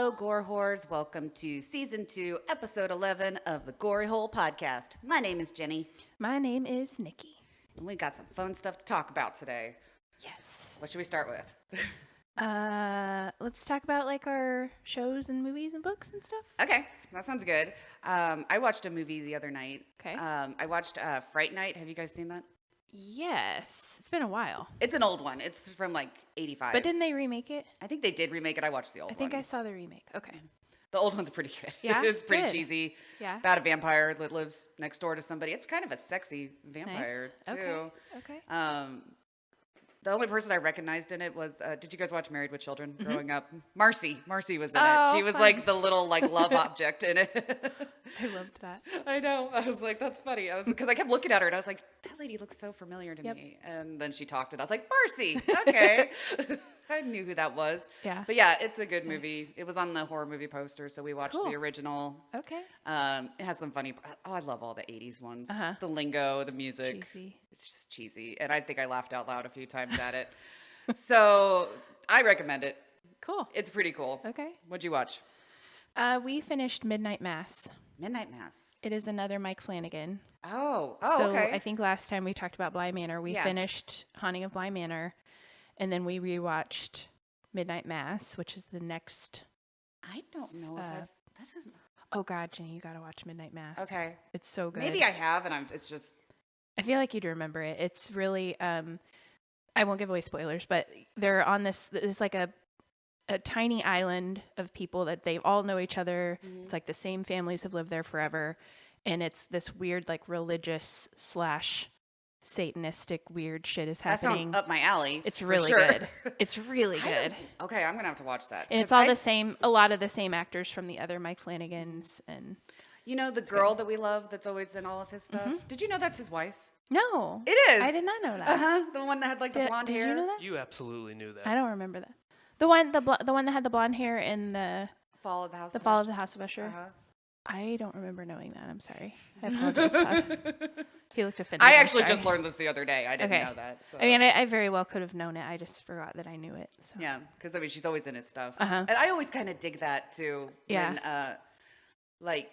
Hello, Gore Whores. Welcome to Season 2, Episode 11 of the Gory Hole Podcast. My name is Jenny, My name is Nikki. and we got some fun stuff to talk about today. Yes. What should we start with? Let's talk about like our shows and movies and books and stuff. Okay, that sounds good. I watched a movie the other night. Okay. I watched Fright Night. Have you guys seen that? Yes. It's been a while. It's an old one. It's from like 85. But didn't they remake it? I think they did remake it. I watched the old I one. think I saw the remake. Okay. The old one's pretty good. Yeah? It's pretty Good. cheesy. Yeah. About a vampire that lives next door to somebody. It's kind of a sexy vampire, Nice. too. Okay. The only person I recognized in it was, did you guys watch Married with Children growing up? Marcy was in Oh, it. She was fun. like the little like love object in it. I loved that. I know. I was like, that's funny. Because I kept looking at her and I was like, that lady looks so familiar to Yep. me. And then she talked and I was like, Marcy. Okay. I knew who that was. Yeah. But yeah, it's a good movie. It was on the horror movie poster, so we watched Cool. the original. Okay. It has some funny. Oh, I love all the '80s ones. Uh-huh. The lingo, the music. Cheesy. It's just cheesy, and I think I laughed out loud a few times at it. So I recommend it. Cool. It's pretty cool. Okay. What'd you watch? We finished Midnight Mass. Midnight Mass. It is another Mike Flanagan. Oh, So okay. I think last time we talked about Bly Manor, we Yeah. finished Haunting of Bly Manor, and then we rewatched Midnight Mass, which is the next. I don't know if I've. This is Oh God, Jenny, you gotta watch Midnight Mass. okay. It's so good. Maybe I have, and it's just. I feel like you'd remember it. It's really. I won't give away spoilers, but they're on this. It's like a tiny island of people that they all know each other. Mm-hmm. It's like the same families have lived there forever, and it's this weird like religious / Satanistic weird shit is That happening. sounds up my alley. It's for really sure. good. It's really I good. don't- Okay, I'm gonna have to watch that. And it's 'Cause all the same, a lot of the same actors from the other Mike Flanagans. And You know the girl that we love that's always in all of his stuff? Mm-hmm. Did you know that's his wife? no, It is. I did not know that. Uh-huh. The one that had like the Did, blonde did hair. you know that? You absolutely knew that. I don't remember that. The one that had the blonde hair in the Fall of the House. Fall of the House of Usher. Uh-huh. I don't remember knowing that. I'm sorry. I apologize, Todd. He looked offended. I I'm actually sorry. just learned this the other day. I didn't Okay. know that. So. I mean, I very well could have known it. I just forgot that I knew it. So. yeah, because I mean, she's always in his stuff, Uh-huh. and I always kind of dig that too. Yeah. When, like,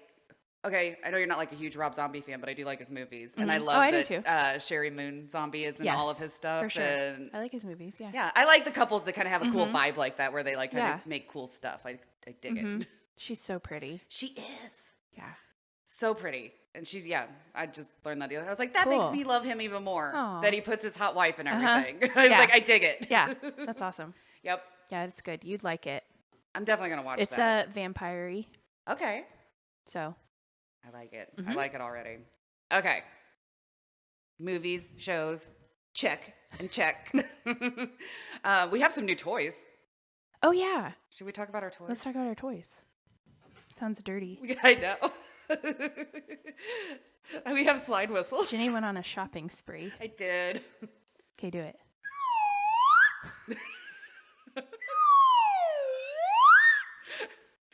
okay, I know you're not like a huge Rob Zombie fan, but I do like his movies, and I Mhm. love Oh, I do that too. Sherry Moon Zombie is in Yes, all of his stuff. for sure. And I like his movies. Yeah. yeah, I like the couples that kind of have a cool vibe like that, where they like kind Yeah. of make cool stuff. I dig Mhm. it. She's so pretty. She is. Yeah. So pretty. And she's, yeah, I just learned that the other day. I was like, that makes Cool. me love him even more. Aw. That he puts his hot wife and Uh-huh. everything. I was Yeah. like, I dig it. Yeah. That's awesome. Yep. Yeah, it's good. You'd like it. I'm definitely going to watch It's that. vampire-y. Okay. So. I like it. I Mhm. like it already. Okay. Movies, shows, check and check. We have some new toys. Oh yeah. Should we talk about our toys? Let's talk about our toys. Sounds dirty. I know. We have slide whistles. Jenny went on a shopping spree. I did. Okay, do it.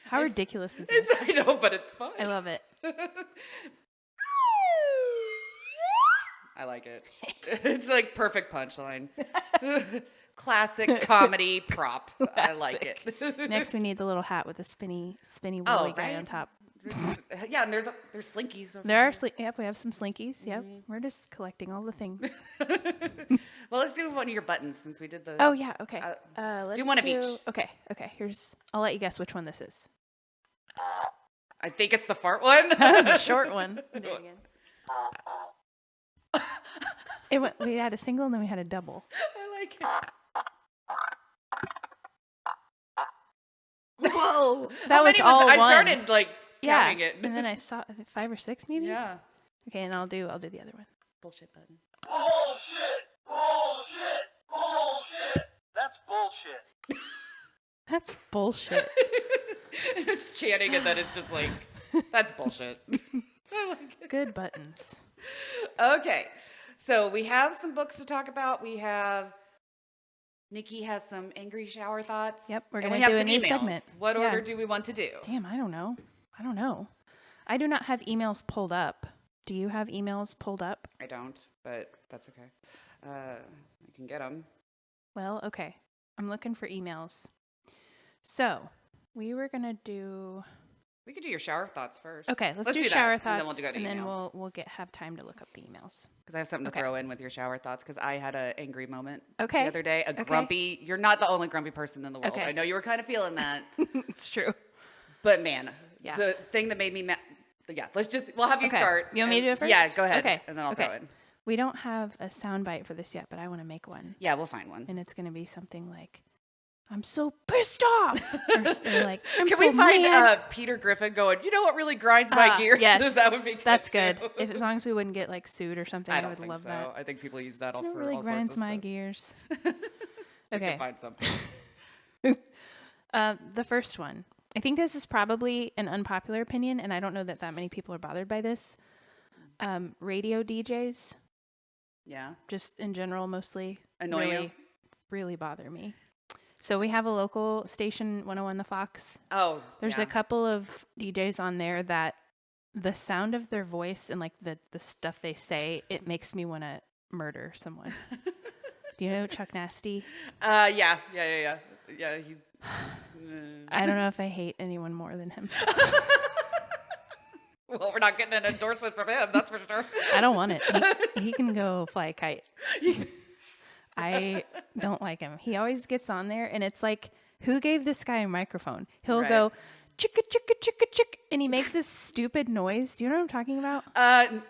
How ridiculous is this? I know, but it's fun. I love it. I like it. It's like perfect punchline. Classic comedy prop. I like it. Next, we need the little hat with the spinny woolly Oh, guy on right. top. Yeah, and there's slinkies. Over There are yep, we have some slinkies. Yep, we're just collecting all the things. Well, let's do one of your buttons since we did the. Oh yeah, okay. Let's do one of each. Okay. I'll let you guess which one this is. I think it's the fart one. That was a short one. Do it again. We had a single and then we had a double. I like it. Whoa, That was all I one. started like Yeah, counting it. and then I saw 5 or 6 maybe. Yeah. Okay, and I'll do the other one. Bullshit button. Bullshit! Bullshit! Bullshit! That's bullshit. That's bullshit. It's chanting and then it's just like, that's bullshit. I like it. Good buttons. Okay, so we have some books to talk about. We have Nikki has some angry shower thoughts. Yep, we're and gonna we have do a some new emails. segment. What Yeah. order do we want to do? Damn, I don't know. I do not have emails pulled up. Do you have emails pulled up? I don't, but that's okay. I can get them. Well, okay. I'm looking for emails. So, We were gonna do. We could do your shower thoughts first. Okay, let's do that, shower and thoughts, then we'll do and then emails. we'll have time to look up the emails. Because I have something to throw in with your shower thoughts. Because I had an angry moment the other day. Grumpy. You're not the only grumpy person in the world. Okay. I know you were kind of feeling that. It's true. But man, Yeah. the thing that made me mad. Yeah, we'll have you start. You want me to do it first? Yeah, go ahead. Okay. And then I'll throw in. We don't have a soundbite for this yet, but I want to make one. Yeah, we'll find one. And it's going to be something like, I'm so pissed off. Or like, I'm Can so we find mad. Peter Griffin going, you know what really grinds my gears? Yes. That would be good. That's good. too. As long as we wouldn't get like sued or something, I don't would think love so. that. I think people use that all It for really all grinds sorts of my stuff. gears. We Okay. can find something. The first one. I think this is probably an unpopular opinion, and I don't know that many people are bothered by this. Radio DJs, Yeah. just in general, mostly Annoy you? really bother me. So we have a local station, 101 The Fox. Oh, There's yeah. a couple of DJs on there that the sound of their voice and like the stuff they say, it makes me want to murder someone. Do you know Chuck Nasty? Yeah. Yeah, he's... I don't know if I hate anyone more than him. Well, we're not getting an endorsement from him, that's for sure. I don't want it. He can go fly a kite. I don't like him. He always gets on there, and it's like, who gave this guy a microphone? He'll go, chicka, chicka, chicka, chick, and he makes this stupid noise. Do you know what I'm talking about?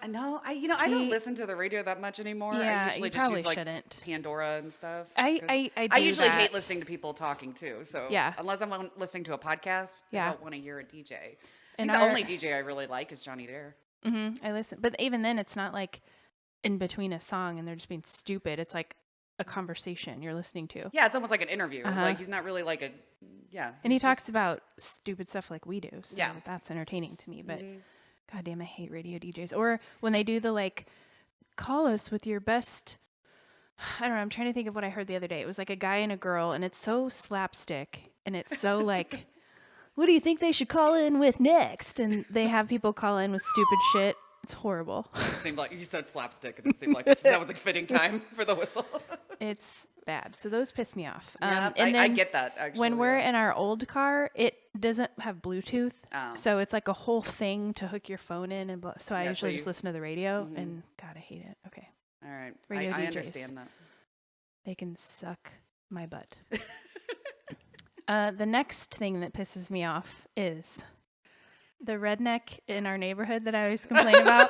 No, I don't listen to the radio that much anymore. Yeah, I usually you just probably use like shouldn't. Pandora and stuff. I I usually that. hate listening to people talking too. So Yeah. unless I'm listening to a podcast, I don't want to hear a DJ. And I think the only DJ I really like is Johnny Dare. I listen, but even then, it's not like in between a song and they're just being stupid. It's like a conversation you're listening to. Yeah, it's almost like an interview. Like he's not really like a And he talks about stupid stuff like we do. So Yeah. that's entertaining to me. But goddamn, I hate radio DJs. Or when they do the like, call us with your best. I don't know. I'm trying to think of what I heard the other day. It was like a guy and a girl, and it's so slapstick, and it's so like, what do you think they should call in with next? And they have people call in with stupid shit. It's horrible. It seemed like you said slapstick, and it seemed like that was a fitting time for the whistle. It's bad. So those piss me off. Yeah, And I then get that. Actually, when we're in our old car, it doesn't have Bluetooth. Oh. So it's like a whole thing to hook your phone in. And so I Yeah, usually so just listen to the radio. And God, I hate it. Okay. all right, Radio I DJs. understand that. They can suck my butt. The next thing that pisses me off is the redneck in our neighborhood that I always complain about.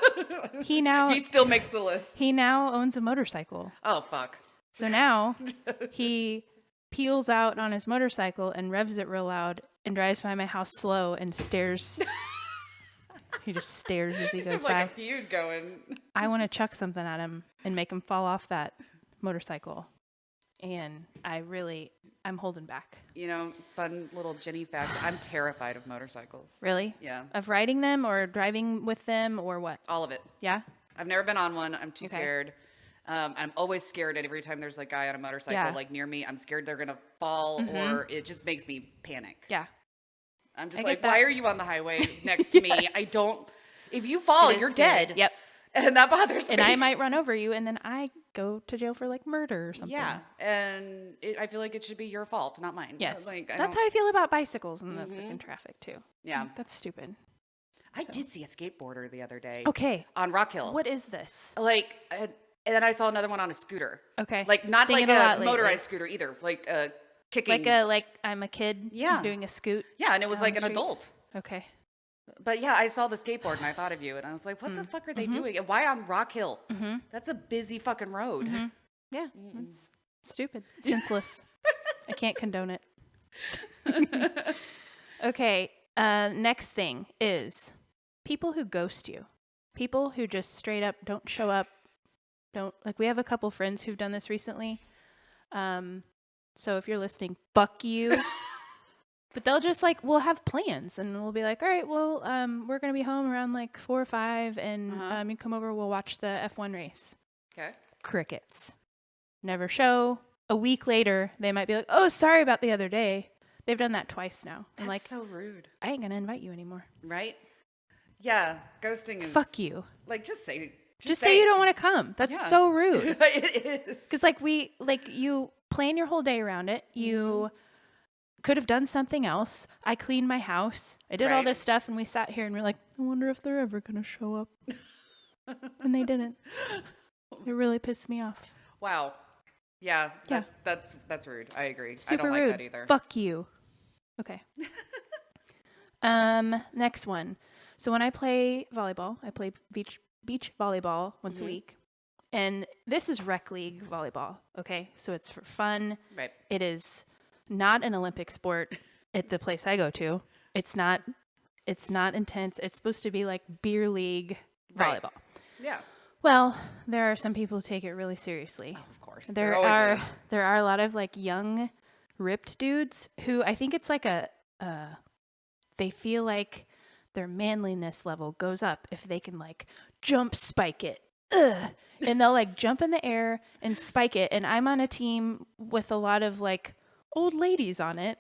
He still makes the list. He now owns a motorcycle. Oh fuck. So now he peels out on his motorcycle and revs it real loud and drives by my house slow and stares. He just stares as he goes There's by. like a feud going. I want to chuck something at him and make him fall off that motorcycle. And I'm holding back. You know, fun little Jenny fact. I'm terrified of motorcycles. Really? Yeah. Of riding them or driving with them or what? All of it. Yeah? I've never been on one. I'm too Okay. scared. I'm always scared every time there's a guy on a motorcycle like near me. I'm scared they're gonna fall or it just makes me panic. Yeah. I'm just I like, get that. why are you on the highway next to me? I don't. If you fall, It is you're scary. dead. Yep. And that bothers me. And I might run over you and then I go to jail for like murder or something. Yeah, and I feel like it should be your fault, not mine. Yes. Like, That's how I feel about bicycles and the freaking traffic too. Yeah. That's stupid. I did see a skateboarder the other day. Okay. On Rock Hill. What is this? Like, and then I saw another one on a scooter. Okay. Like, not Seeing like it a a lot lately. motorized scooter either. Like, kicking. Like I'm a kid doing a scoot. Yeah, and it was down like the an street. adult. Okay. But yeah, I saw the skateboard and I thought of you, and I was like, what the fuck are they doing? And why on Rock Hill? That's a busy fucking road. Yeah. That's stupid. Senseless. I can't condone it. Okay. Next thing is people who ghost you. People who just straight up don't show up. We have a couple friends who've done this recently. So if you're listening, fuck you. But they'll just we'll have plans and we'll be like, all right, well, we're going to be home around like 4 or 5 and you come over, we'll watch the F1 race. Okay. Crickets. Never show. A week later, they might be like, oh, sorry about the other day. They've done that twice now. I'm like, so rude. I ain't going to invite you anymore. Right? Yeah, ghosting is... Fuck you. Like, just say... Just say you don't want to come. That's so rude. It is. Because you plan your whole day around it. You could have done something else. I cleaned my house. I did all Right. this stuff, and we sat here and we're like, I wonder if they're ever going to show up. And they didn't. It really pissed me off. Wow. Yeah. Yeah. That's rude. I agree. Super I don't rude. like that either. Fuck you. Okay. Next one. So when I play volleyball, I play beach volleyball once a week. And this is rec league volleyball, okay? So it's for fun. Right. It is not an Olympic sport at the place I go to. It's not intense. It's supposed to be like beer league Right. volleyball. Yeah. Well, there are some people who take it really seriously. Oh, of course. There always are a lot of like young ripped dudes who I think it's like they feel like their manliness level goes up if they can like jump spike it. Ugh. And they'll like jump in the air and spike it. And I'm on a team with a lot of like old ladies on it.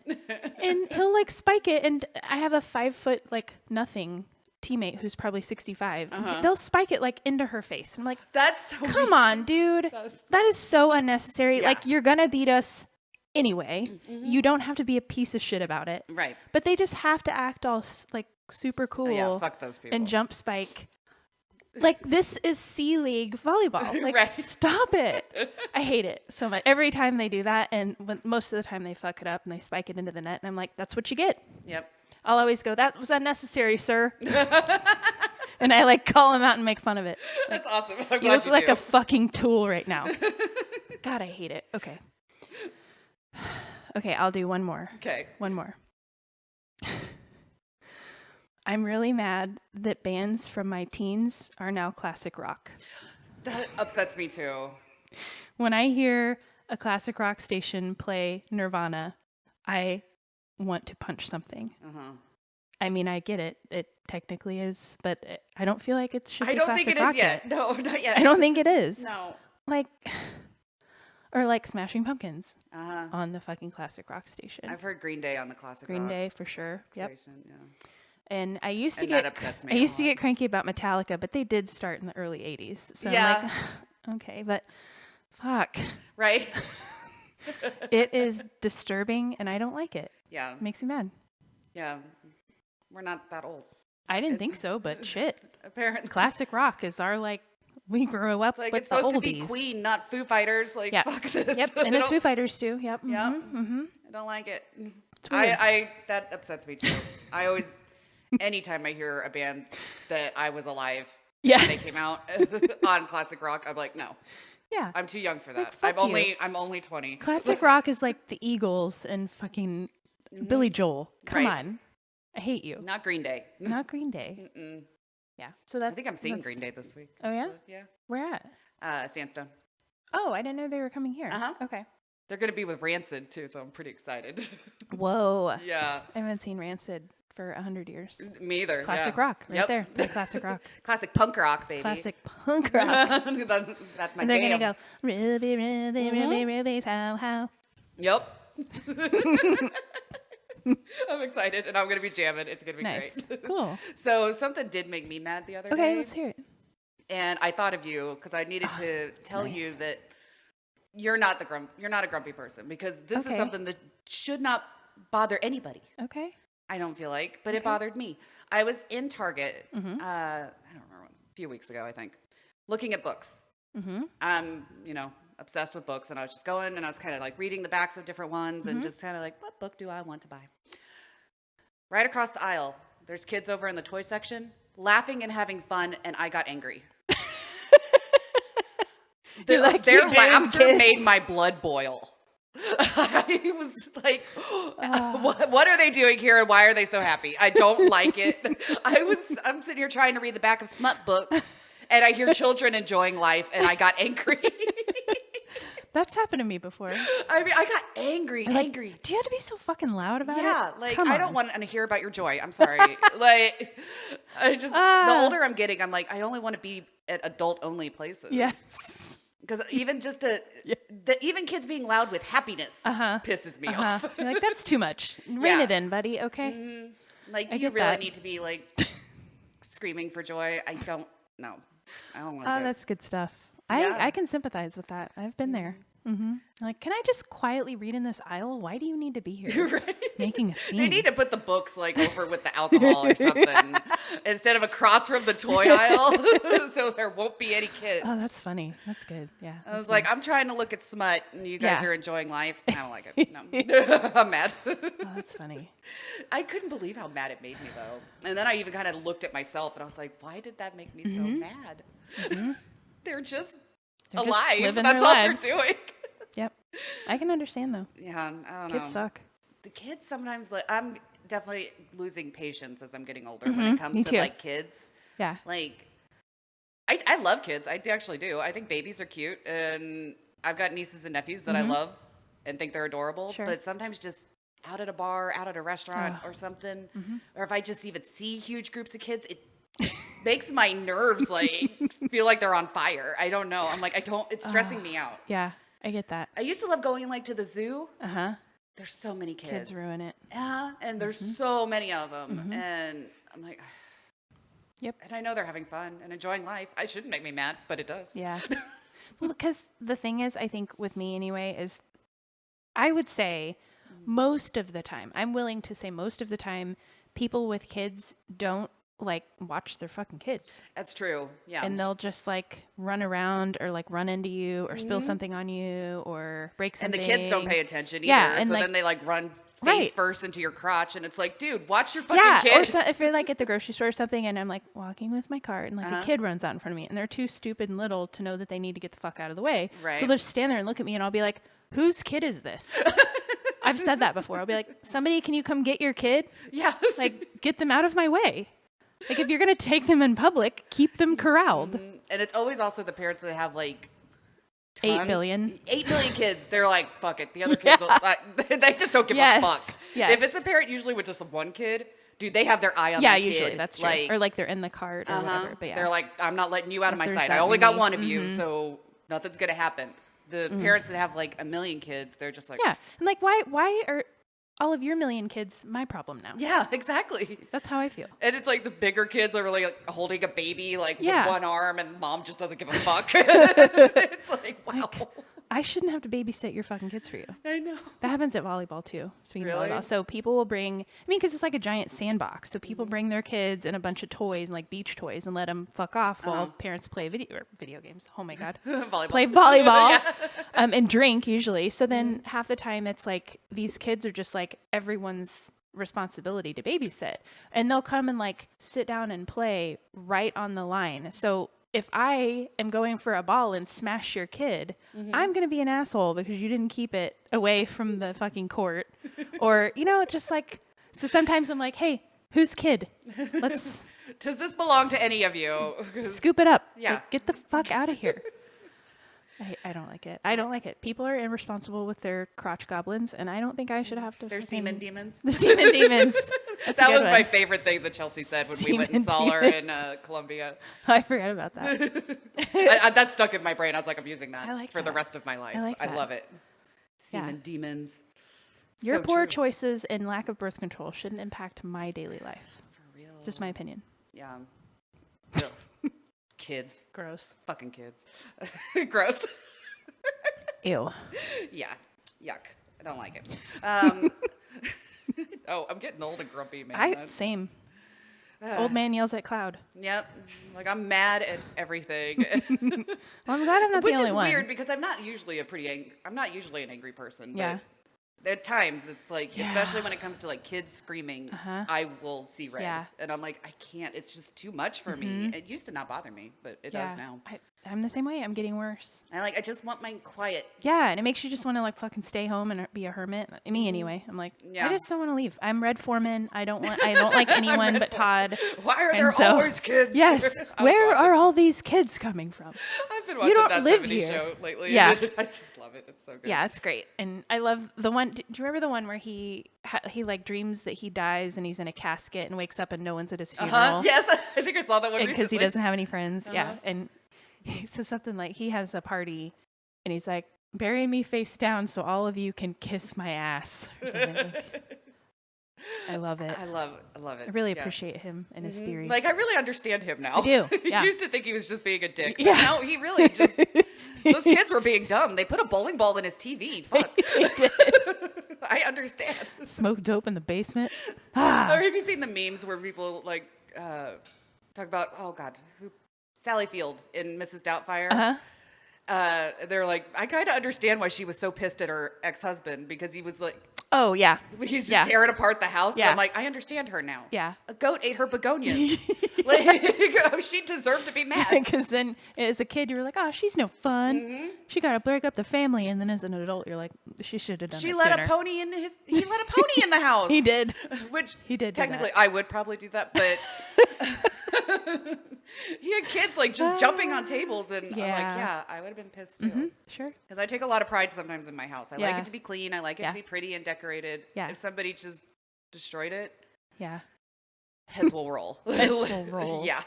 And he'll like spike it. And I have a 5 foot like nothing teammate who's probably 65. They'll spike it like into her face. I'm like, That's so come on, dude. That is so unnecessary. Yeah. Like, you're going to beat us anyway. You don't have to be a piece of shit about it. Right. But they just have to act all like super cool. Oh, yeah. Fuck those people. And jump spike. Like, this is C League volleyball. Like, Right. stop it. I hate it so much. Every time they do that, and most of the time they fuck it up and they spike it into the net, and I'm like, that's what you get. Yep. I'll always go, that was unnecessary, sir. And I like call him out and make fun of it. Like, That's awesome. I'm glad you look like do. a fucking tool right now. God, I hate it. Okay. Okay, I'll do one more. Okay. One more. I'm really mad that bands from my teens are now classic rock. That upsets me too. When I hear a classic rock station play Nirvana, I want to punch something. I mean, I get it. It technically is, but I don't feel like it should be I don't classic think it rock is yet. No, not yet. I don't think it is. No. Like, or like Smashing Pumpkins on the fucking classic rock station. I've heard Green Day on the classic Green rock Day for sure. Yep. station. Yeah. And I used to And get that upsets me I a used to lot. get cranky about Metallica, but they did start in the early 80s. So Yeah. I'm like, okay, but fuck. Right? It is disturbing and I don't like it. Yeah. It makes me mad. Yeah. We're not that old. I didn't think so, but shit. Apparently. Classic rock is our like we grew up It's like with it's the supposed oldies. to be Queen, not Foo Fighters. Like, Yeah. fuck this. Yep, I and it's don't- Foo Fighters too. Yep. Yep. Mm-hmm. I don't like it. It's weird. I that upsets me too. I always, anytime I hear a band that I was alive Yeah. when they came out on classic rock, I'm like, no, Yeah. I'm too young for that. fuck you. I'm only 20. Classic rock is like the Eagles and fucking Billy Joel. Come Right. on. I hate you. Not Green Day. Not Green Day. Mm-mm. Yeah. So that's I think I'm seeing that's- Green Day this week. Oh, yeah? actually. Yeah. Where at? Sandstone. Oh, I didn't know they were coming here. Uh-huh. Okay. They're gonna be with Rancid too, so I'm pretty excited. Whoa. Yeah. I haven't seen Rancid for 100 years. Me either. Classic yeah. rock, right Yep. there. They're classic rock. Classic punk rock, baby. Classic punk rock. That's my And they're jam. gonna go, Ruby, Ruby, Ruby, Ruby's how. Yep. I'm excited, and I'm gonna be jamming. It's gonna be Nice. great. Cool. So something did make me mad the other day. Okay, let's hear it. And I thought of you because I needed to tell you nice. that you're not a grumpy person, because this Okay. is something that should not bother anybody. Okay. I don't feel like, but it Okay. bothered me. I was in Target, Mhm. I don't remember, a few weeks ago, I think, looking at books. Mm-hmm. I'm, obsessed with books, and I was just going and I was kind of like reading the backs of different ones and just kind of like, what book do I want to buy? Right across the aisle, there's kids over in the toy section laughing and having fun, and I got angry. You're like, Their "You damn laughter kids." made my blood boil. I was like, what are they doing here, and why are they so happy? I don't like it. I'm sitting here trying to read the back of smut books, and I hear children enjoying life, and I got angry. That's happened to me before. I mean, I got angry. Do you have to be so fucking loud about it? Yeah, like Come I on. don't want to hear about your joy. I'm sorry. Like, the older I'm getting, I'm like, I only want to be at adult-only places. Yes. Because even just even kids being loud with happiness pisses me off. You're like, that's too much. Rein Yeah. it in, buddy. Okay. Like, I do you get really that. need to be like screaming for joy? I don't know. I don't want Oh, to. that's good stuff. Yeah. I can sympathize with that. I've been there. Like, can I just quietly read in this aisle? Why do you need to be here Right. making a scene? They need to put the books like over with the alcohol or something instead of across from the toy aisle, so there won't be any kids. Oh, that's funny. That's good. Yeah. I was like, I'm trying to look at smut, and you guys Yeah. are enjoying life. I don't like it. No, I'm mad. Oh, that's funny. I couldn't believe how mad it made me, though. And then I even kind of looked at myself, and I was like, why did that make me so mad? They're just They're just alive. living That's their all lives. they're doing. Yep. I can understand though. Yeah, I don't know. Kids suck. The kids sometimes, like, I'm definitely losing patience as I'm getting older when it comes me to too. like kids. Yeah. Like, I love kids. I actually do. I think babies are cute, and I've got nieces and nephews that I love and think they're adorable. Sure. But sometimes just out at a bar, out at a restaurant or something, or if I just even see huge groups of kids, it makes my nerves like feel like they're on fire. I don't know. I'm like, it's stressing me out. Yeah. I get that. I used to love going like to the zoo. Uh-huh. There's so many kids. Kids ruin it. Yeah, and there's so many of them, and I'm like, Yep. And I know they're having fun and enjoying life. It shouldn't make me mad, but it does. Yeah. Well, because the thing is, I think with me anyway, is I would say most of the time, I'm willing to say most of the time, people with kids don't like watch their fucking kids. That's true. Yeah. And they'll just like run around or like run into you or spill something on you or break and something. the kids don't pay attention either. Yeah, and so like- then they like run face Right. first into your crotch, and it's like, dude, watch your fucking Yeah, kid. or so, if you're like at the grocery store or something and I'm like walking with my cart and like a kid runs out in front of me and they're too stupid and little to know that they need to get the fuck out of the way. Right. So they'll just stand there and look at me and I'll be like, whose kid is this? I've said that before. I'll be like, somebody, can you come get your kid? Yeah. Like, get them out of my way. Like, if you're going to take them in public, keep them corralled. And it's always also the parents that have like 8 billion. 8 million kids. They're like, fuck it. The other kids, they just don't give a fuck. Yes. If it's a parent usually with just one kid, dude, they have their eye on Yeah, the kid. usually that's true. Or like they're in the cart or whatever. But yeah. They're like, I'm not letting you out of my There's sight. I that only got many. one of you, so nothing's going to happen. The parents that have like 1 million kids, they're just like, yeah. And like, why are all of your million kids my problem now? yeah, exactly. That's how I feel. And it's like the bigger kids are really like holding a baby like Yeah. with one arm, and mom just doesn't give a fuck. It's like, wow. Like, I shouldn't have to babysit your fucking kids for you. I know. That happens at volleyball too. Speaking Really? of volleyball, so people will bring. I mean, because it's like a giant sandbox, so people bring their kids and a bunch of toys, and like beach toys, and let them fuck off while parents play video games. Oh my god, Volleyball. play volleyball, Yeah. and drink usually. So then half the time it's like these kids are just like everyone's responsibility to babysit, and they'll come and like sit down and play right on the line. So if I am going for a ball and smash your kid, I'm going to be an asshole because you didn't keep it away from the fucking court. Or, just like, so sometimes I'm like, hey, whose kid? Let's Does this belong to any of you? scoop it up. Yeah. Like, get the fuck out of here. I don't like it. I don't like it. People are irresponsible with their crotch goblins, and I don't think I should have to. They're fucking- semen demons. The semen demons. That's a That good was one. my favorite thing that Chelsea said when we went and Semen saw her in demons. Colombia. I forgot about that. That stuck in my brain. I was like, I'm using that I like for the that. rest of my life. I like that. love it. Yeah. Semen demons. Your So poor true. choices and lack of birth control shouldn't impact my daily life. For real. Just my opinion. Yeah. Ugh. Kids. Gross. Fucking kids. Gross. Ew. Yeah. Yuck. I don't like it. Oh, I'm getting old and grumpy, man. Same. Old man yells at cloud. Yep. Like, I'm mad at everything. Well, I'm glad I'm not Which the only is one. weird because I'm not usually I'm not usually an angry person. Yeah. But at times it's like, Yeah. especially when it comes to like kids screaming, I will see red. Yeah. And I'm like, I can't. It's just too much for me. It used to not bother me, but it does now. I'm the same way. I'm getting worse. I just want my quiet. Yeah, and it makes you just want to like fucking stay home and be a hermit. Me anyway. I'm like, Yeah. I just don't want to leave. I'm Red Foreman. I don't like anyone but Todd. Why are And there so- always kids? Yes. I was Where watching- are all these kids coming from? I've been You watching don't that live 70s here. show lately. Yeah. I just love it. It's so good. Yeah, it's great. And I love the one. Do you remember the one where he like dreams that he dies and he's in a casket and wakes up and no one's at his funeral? Yes, I think I saw that one Because he recently. doesn't have any friends. Yeah. And he says something like he has a party and he's like, bury me face down so all of you can kiss my ass. Or something. Like, I love it. I love it. I really Yeah. appreciate him and his theories. Like, I really understand him now. I do, He yeah. used to think he was just being a dick. but Yeah. No, he really just Those kids were being dumb. They put a bowling ball in his TV. Fuck. They did. I understand. Smoke dope in the basement. Or have you seen the memes where people like talk about, oh God, Sally Field in Mrs. Doubtfire? Uh-huh. They're like, I kind of understand why she was so pissed at her ex-husband because he was like, Oh, yeah. he's just Yeah. tearing apart the house. Yeah. And I'm like, I understand her now. Yeah. A goat ate her begonias. Like, she deserved to be mad. Because then as a kid, you were like, oh, she's no fun. Mm-hmm. She got to break up the family. And then as an adult, you're like, she should have done He it let sooner. a pony in he let a pony in the house. He did. Which He did do technically that. I would probably do that, but he had kids like just jumping on tables, and I'm like, Yeah. yeah, I would have been pissed too. Sure. Because I take a lot of pride sometimes in my house. I like Yeah. it to be clean. I like it Yeah. to be pretty and decorated. Yeah. If somebody just destroyed it, Yeah. heads will roll. Heads will roll. Yeah.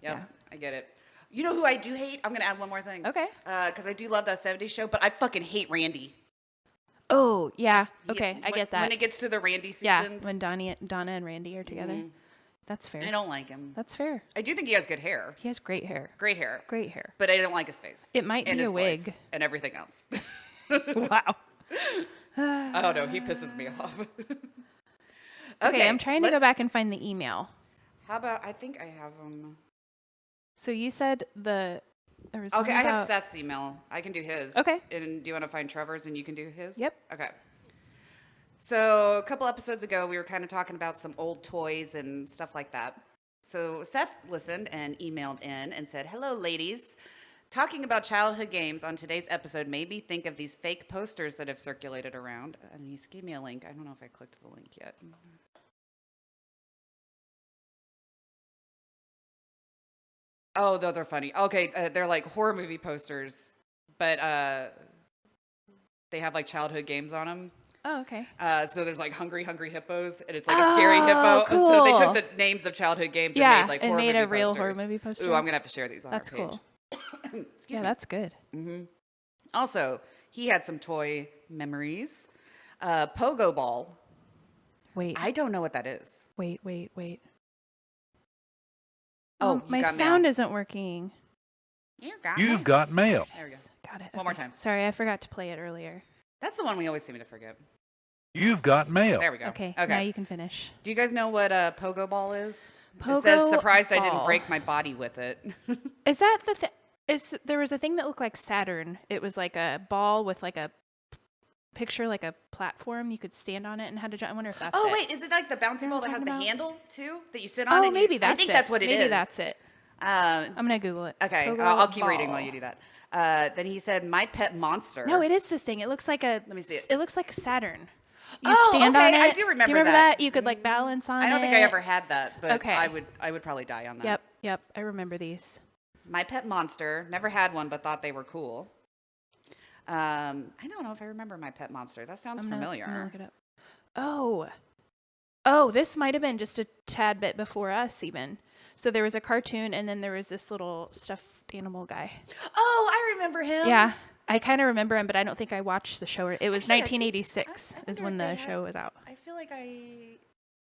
Yeah. I get it. You know who I do hate? I'm gonna add one more thing. Okay. Because I do love that '70s show, but I fucking hate Randy. Oh, yeah. Yeah, Okay. I when- get that. When it gets to the Randy yeah. seasons, When Donna and Randy are together. Mhm. That's fair. I don't like him. That's fair. I do think he has good hair. He has great hair. Great hair. Great hair. But I don't like his face. It might and be his a wig. voice and everything else. Wow. Oh no, he pisses me off. Okay, I'm trying to go let's- back and find the email. How about I think I have him. So you said there was Okay, one I have about- Seth's email. I can do his. Okay. And do you want to find Trevor's and you can do his? Yep. Okay. So a couple episodes ago, we were kind of talking about some old toys and stuff like that. So Seth listened and emailed in and said, "Hello, ladies. Talking about childhood games on today's episode made me think of these fake posters that have circulated around." And he's gave me a link. I don't know if I clicked the link yet. Oh, those are funny. Okay, they're like horror movie posters, but they have like childhood games on them. Oh, okay. So there's like Hungry Hippos, and it's like a scary hippo. Oh, So they cool. took the names of childhood games Yeah, and made like and horror made movie a real posters. horror movie poster. Ooh, I'm gonna have to share these on That's our page. cool. Excuse Yeah, me. that's good. Also, he had some toy memories. Pogo ball. Wait, I don't know what that is. wait. Oh, you my got sound mail. isn't working. You've got You've mail. got mail. There we go. Got it. One more time. Sorry, I forgot to play it earlier. That's the one we always seem to forget. You've got mail. There we go. Okay, now you can finish. Do you guys know what a pogo ball is? Pogo It says, "Surprised I didn't ball. break my body with it." Is that the thing? There was a thing that looked like Saturn. It was like a ball with like a picture, like a platform. You could stand on it and had to jump. I wonder if that's Oh it. wait, is it like the bouncy You know ball what that has I'm the talking handle too that you sit on? Oh, and maybe you, that's I think it. that's what it is. Maybe that's it. I'm gonna Google it. Okay, Pogo I'll keep reading ball. while you do that. Then he said, "My pet monster." No, it is this thing. It looks like a. Let me see it. It looks like Oh, Saturn. stand on okay, it. I do remember you remember that. You could like balance on it. I don't think I ever had that, but Okay. I would probably die on that. Yep. I remember these. My pet monster. Never had one, but thought they were cool. I don't know if I remember my pet monster. That sounds I'm gonna familiar. look it up. Oh, this might have been just a tad bit before us even. So there was a cartoon, and then there was this little stuffed animal guy. Oh, I remember him. Yeah, I kind of remember him, but I don't think I watched the show. It was Actually, I 1986 I is wonder when if the they had- show was out. I feel like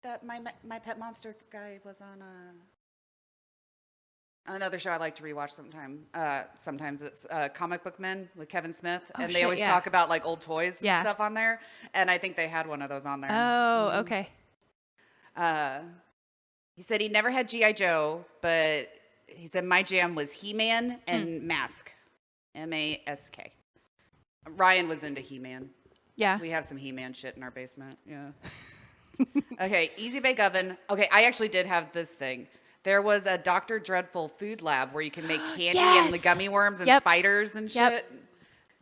that my pet monster guy was on another show I like to rewatch sometime. Sometimes it's Comic Book Men with Kevin Smith, Oh, and they shit, always yeah. talk about like old toys Yeah. and stuff on there. And I think they had one of those on there. Oh, okay. He said he never had G.I. Joe, but he said my jam was He-Man and Mask, M-A-S-K. Ryan was into He-Man. Yeah. We have some He-Man shit in our basement. Yeah. Okay, Easy Bake Oven. Okay, I actually did have this thing. There was a Dr. Dreadful food lab where you can make candy and the Yes! gummy worms and Yep. spiders and shit. Yep.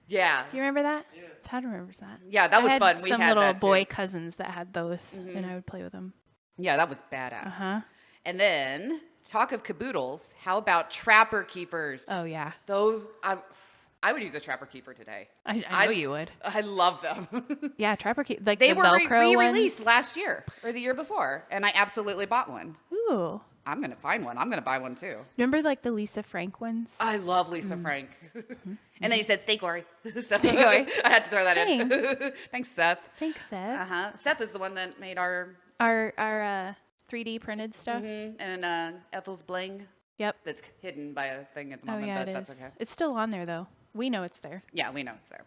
Yeah. Do you remember that? Yeah. Todd remembers that. Yeah, that I was had fun. We some had little that too. boy cousins that had those, and I would play with them. Yeah, that was badass. Uh-huh. And then, talk of caboodles, how about Trapper Keepers? Oh, yeah. Those, I would use a Trapper Keeper today. I know you would. I love them. Yeah, Trapper Keep, like They the were Velcro re-released ones. last year or the year before, and I absolutely bought one. Ooh. I'm going to find one. I'm going to buy one too. Remember like the Lisa Frank ones? I love Lisa Frank. And then he said, "Stay gory." So Stay gory. I had to throw that in. Thanks, Seth. Thanks, Seth. Seth is the one that made our 3D printed stuff. and Ethel's bling. Yep. that's hidden by a thing at the Oh, moment, yeah, but it that's is. okay. It's still on there, though. We know it's there. Yeah, we know it's there.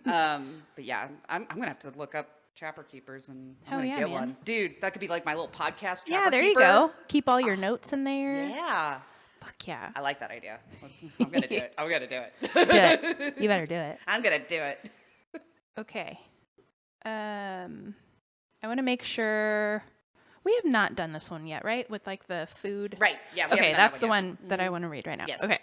But yeah, I'm gonna have to look up Trapper Keepers, and I'm Hell gonna yeah, get man. one, dude. That could be like my little podcast. Yeah, Trapper there Keeper. you go. Keep all your notes in there. Yeah, Fuck yeah. I like that idea. I'm gonna do it. I'm gonna do it. Do it. You better do it. I'm gonna do it. Okay. I want to make sure we have not done this one yet, right? With like the food. Right. Yeah. We Okay, haven't done that that's the yet. one that I want to read right now. Yes. Okay.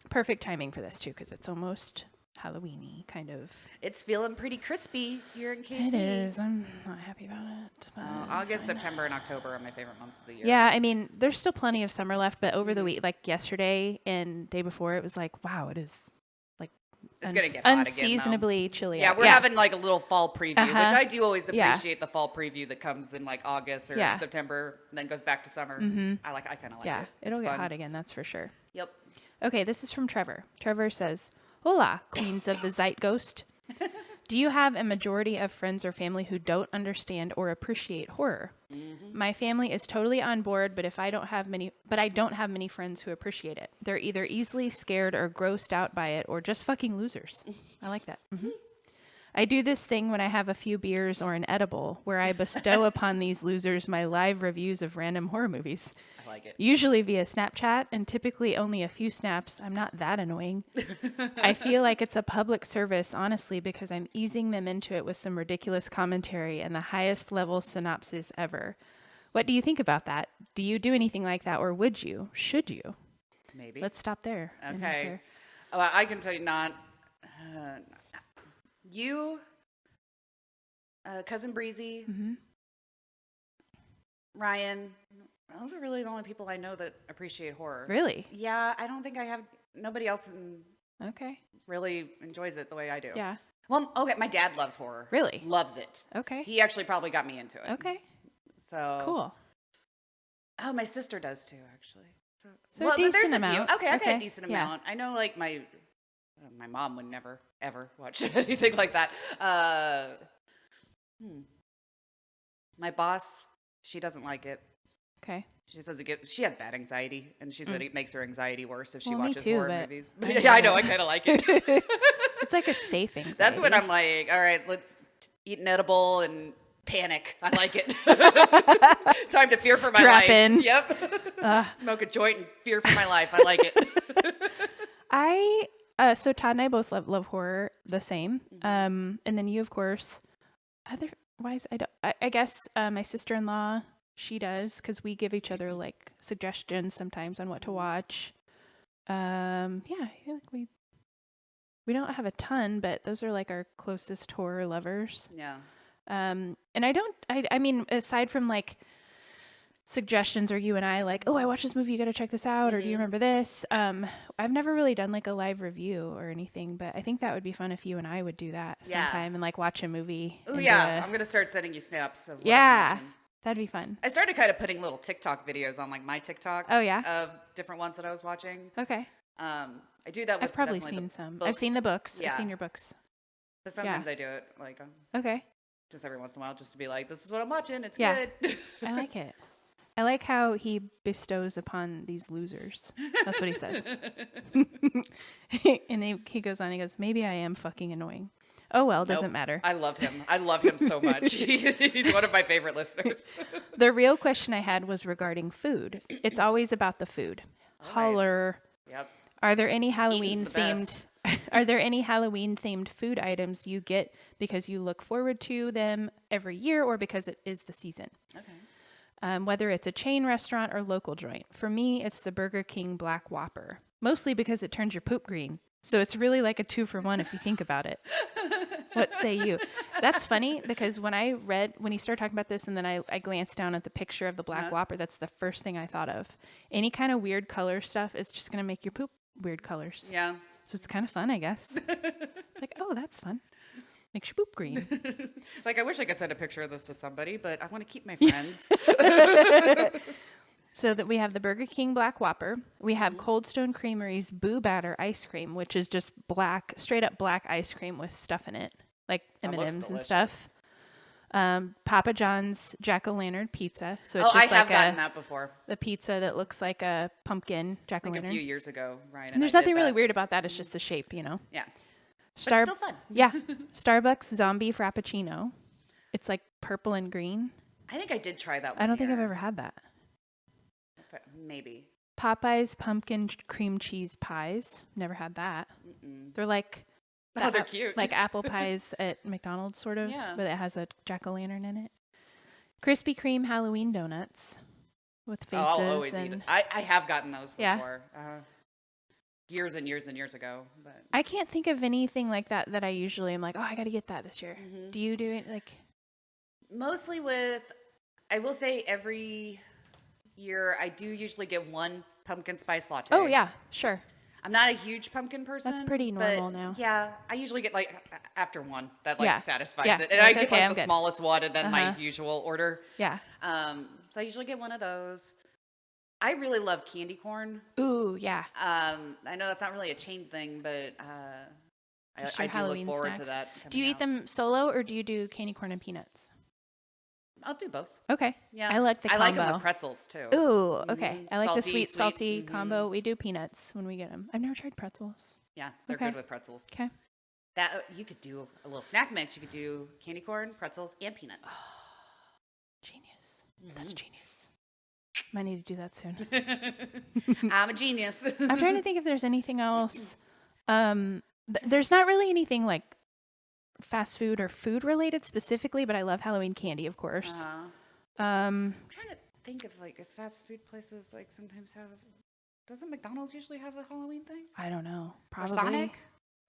Perfect timing for this too, because it's almost Halloween-y kind of. It's feeling pretty crispy here in KC. It is. I'm not happy about it. But it's August, fine. September, and October are my favorite months of the year. Yeah, I mean, there's still plenty of summer left, but over the week, like yesterday and day before, it was like, wow, it is like It's gonna get hot again, though. unseasonably chilly. Yeah, out. we're having like a little fall preview, which Uh-huh. I do always Yeah. appreciate the fall preview that comes in like August or Yeah. September, and then goes back to summer. Mhm. I kind of like Yeah, it. it'll It's get fun. hot again, that's for sure. Yep. Okay, this is from Trevor. Trevor says, "Hola, queens of the Zeitgeist. Do you have a majority of friends or family who don't understand or appreciate horror? My family is totally on board, but I don't have many friends who appreciate it. They're either easily scared or grossed out by it, or just fucking losers." I like that. I do this thing when I have a few beers or an edible, where I bestow upon these losers my live reviews of random horror movies. I like it. Usually via Snapchat, and typically only a few snaps. I'm not that annoying. I feel like it's a public service, honestly, because I'm easing them into it with some ridiculous commentary and the highest level synopsis ever. What do you think about that? Do you do anything like that, or would you? Should you? Maybe. Let's stop there. and Okay. answer. Oh, I can tell you not. You, Cousin Breezy, Mhm. Ryan. Those are really the only people I know that appreciate horror. Really? Yeah, I don't think I have. Nobody else Okay. really enjoys it the way I do. Yeah. Well, okay, my dad loves horror. Really? Loves it. Okay. He actually probably got me into it. Okay. So Cool. Oh, my sister does too, actually. So well, a decent there's a amount. few. Okay, I got Okay, a decent yeah. amount. I know, like my mom would never ever watch anything like that. My boss, she doesn't like it. Okay. She says she has bad anxiety, and she said it makes her anxiety worse if she Well, me watches too, horror but movies. I Yeah, I know. know. I kind of like it. It's like a safe anxiety. That's when I'm like, all right, let's eat an edible and panic. I like it. Time to fear for my Strap life. in. Yep. Smoke a joint and fear for my life. I like it. So Todd and I both love horror the same. And then you, of course. Otherwise, I guess my sister-in-law, she does, because we give each other like suggestions sometimes on what to watch. Yeah, I feel like we don't have a ton, but those are like our closest horror lovers. Yeah. And I mean, aside from like suggestions or you and I like, oh, I watched this movie, you got to check this out, or do you remember this? I've never really done like a live review or anything, but I think that would be fun if you and I would do that sometime and like watch a movie. Oh and yeah, do I'm gonna start sending you snaps of what I'm yeah, watching. that'd be fun. I started kind of putting little TikTok videos on like my TikTok. Oh, yeah? Of different ones that I was watching. Okay. I do that with I've probably definitely seen the some. books. I've seen the books. Yeah. I've seen your books. But sometimes I do it like Okay. just every once in a while, just to be like, this is what I'm watching. It's Yeah. good. I like it. I like how he bestows upon these losers. That's what he says. And he goes on, he goes, maybe I am fucking annoying. Oh, well, doesn't Nope. matter. I love him. I love him so much. He's one of my favorite listeners. The real question I had was regarding food. It's always about the food. Holler. Yep. Are there any Halloween Eating's the best. themed Are there any Halloween themed food items you get because you look forward to them every year or because it is the season? Okay. Whether it's a chain restaurant or local joint. For me, it's the Burger King Black Whopper, mostly because it turns your poop green. So it's really like a 2-for-1 if you think about it. What say you? That's funny because when he started talking about this and then I glanced down at the picture of the Black Whopper, that's the first thing I thought of. Any kind of weird color stuff is just going to make your poop weird colors. Yeah. So it's kind of fun, I guess. It's like, oh, that's fun. Makes your poop green. Like, I wish I could send a picture of this to somebody, but I want to keep my friends. So that we have the Burger King Black Whopper. We have Cold Stone Creamery's Boo Batter ice cream, which is just straight up black ice cream with stuff in it, like That looks M&Ms and delicious. stuff. Papa John's jack-o'-lantern pizza. So Oh, it's I just have like gotten that before. the pizza that looks like a pumpkin I think a jack-o'-lantern. few years ago, Ryan. And there's I nothing did really that. weird about that. It's just the shape, you know. Yeah. Star- But it's still fun. Yeah. Starbucks zombie frappuccino. It's like purple and green. I think I did try that one. I don't think I've year. ever had that. Maybe. Popeyes pumpkin cream cheese pies. Never had that. They're like Oh, they're cute. like apple pies at McDonald's, sort of, Yeah. but it has a jack-o'-lantern in it. Krispy Kreme Halloween donuts with faces. Oh, I'll always eat it. and I have gotten those Yeah. before. Years and years and years ago. But I can't think of anything like that I usually am like, oh, I got to get that this year. Mm-hmm. Do you do it like? mostly with, I will say every year I do usually get one pumpkin spice latte. Oh yeah, sure. I'm not a huge pumpkin person. pretty but normal now. Yeah, I usually get like after one that like Yeah. satisfies Yeah. it, and Like, I get okay, like I'm the good. smallest one and then my Uh-huh. usual order. Yeah. So I usually get one of those. I really love candy corn. Ooh, yeah. I know that's not really a chain thing, but Just I your do Halloween look forward to snacks. that. Do you eat them solo or do you do candy corn and peanuts? I'll do both. Okay. Yeah, I like the combo. I like them with pretzels too. Ooh, okay. Mhm. I like the Salty, sweet, sweet. salty Mhm. combo. We do peanuts when we get them. I've never tried pretzels. Yeah, they're Okay. good with pretzels. Okay. That you could do a little snack mix. You could do candy corn, pretzels, and peanuts. Genius. That's genius. Might need to do that soon. I'm a genius. I'm trying to think if there's anything else. There's not really anything like fast food or food related specifically, but I love Halloween candy, of course. I'm trying to think of like if fast food places like sometimes have. Doesn't McDonald's usually have a Halloween thing? I don't know. Or Probably. Sonic?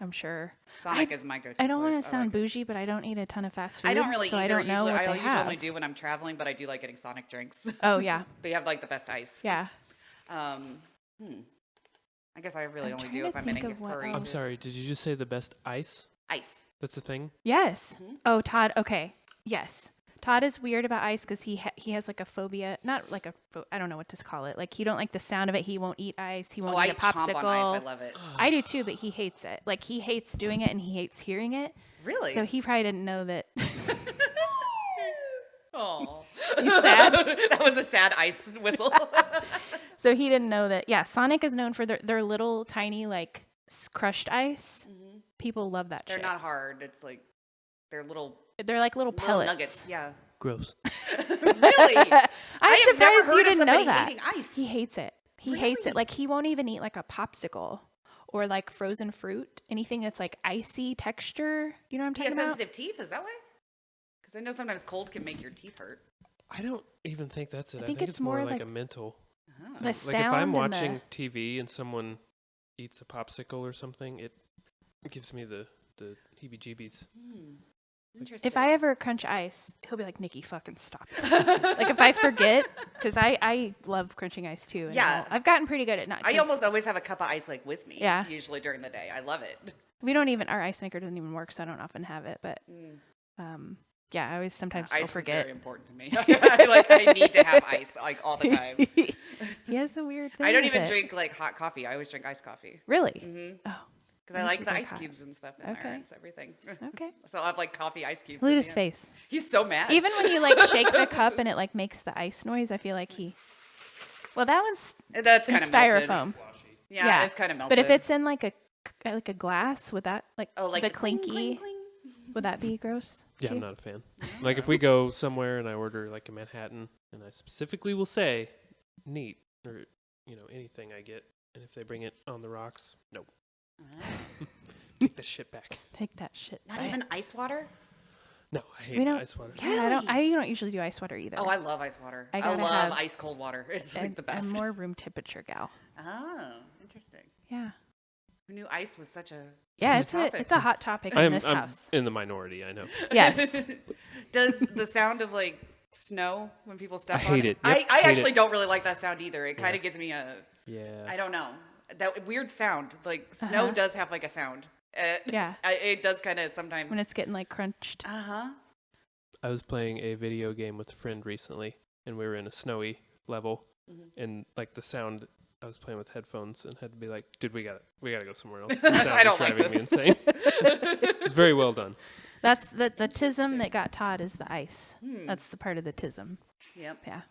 I'm sure. Sonic is my go-to. I don't want place. to sound like it. bougie, but I don't eat a ton of fast food. I don't really so either. I don't know usually, what I they usually have. only do when I'm traveling, but I do like getting Sonic drinks. Oh yeah, They have like the best ice. yeah. I guess I really I'm only trying do to if I'm in think a of what hurry. else. I'm sorry. Did you just say the best ice? Ice. That's a thing. Yes. Mm-hmm. Oh, Todd. Okay. Yes. Todd is weird about ice because he has like a phobia. Not like I don't know what to call it. Like he don't like the sound of it. He won't eat ice. He won't Oh, I eat a popsicle. chomp on ice. I love it. I do too, but he hates it. Like he hates doing it and he hates hearing it. Really? So he probably didn't know that. Oh, sad? That was a sad ice whistle. So he didn't know that. Yeah, Sonic is known for their little tiny like crushed ice. People love that They're shit. not hard. It's like they're little They're like little pellets. nuggets. Yeah. Gross. Really? I'm I have never surprised heard you of didn't know somebody that. hating ice. He hates it. He hates Really? it. Like he won't even eat like a popsicle or like frozen fruit. Anything that's like icy texture. You know what I'm He talking has about? sensitive teeth. Is that why? Because I know sometimes cold can make your teeth hurt. I don't even think that's it. I think think it's it's more more like like a mental. The Like sound if I'm and the- watching TV and someone eats a popsicle or something, it gives me the heebie-jeebies. Interesting. If I ever crunch ice, he'll be like, Nikki, fucking stop. Like if I forget, because I love crunching ice too. And Yeah. I've gotten pretty good at not. I 'cause almost always have a cup of ice like with me. Yeah. Usually during the day. I love it. We don't even, our ice maker doesn't even work, so I don't often have it. But yeah, I always sometimes will Ice is forget. very important to me. I need to have ice like all the time. He has a weird thing. I don't with even it. drink like hot coffee. I always drink iced coffee. Really? Oh, Because I You like can the drink ice hot. cubes and stuff in Okay. there and everything. okay. So I'll have like coffee ice cubes. Look at at his the end. face. He's so mad. Even when you like shake the cup and it like makes the ice noise, I feel like he. Well, that one's That's in kind of melted. styrofoam. Yeah, it's kind of melted. But if it's in like a glass, would that like, like the cling, clinky? cling, cling. Would that be gross? Yeah, to I'm you? not a fan. Like if we go somewhere and I order like a Manhattan, and I specifically will say neat or anything I get, and if they bring it on the rocks, nope. Take this shit back. Take that shit. Not back. even ice water? No, I hate We don't- ice water. Yeah, I don't usually do ice water either. Oh, I love ice water. I I gotta love have- ice cold water. It's like I'm, the I'm best. more room temperature gal. Oh, interesting. Yeah. Who knew ice was such a Yeah, such a topic? it's a hot topic in this I'm house. in the minority. I know. Yes. Does the sound of like snow when people step I on hate it. I Yep, hate actually it. don't really like that sound either. It kind of gives me a Yeah. I don't know. That weird sound. Like snow does have like a sound. Yeah. It does kind of sometimes. When it's getting like crunched. Uh-huh. I was playing a video game with a friend recently, and we were in a snowy level, and like the sound. I was playing with headphones and had to be like, "Dude, we gotta go somewhere else." The sound I don't is like driving me this. insane. It's very well done. That's the tism that got Todd is the ice. That's the part of the tism. Yep. Yeah.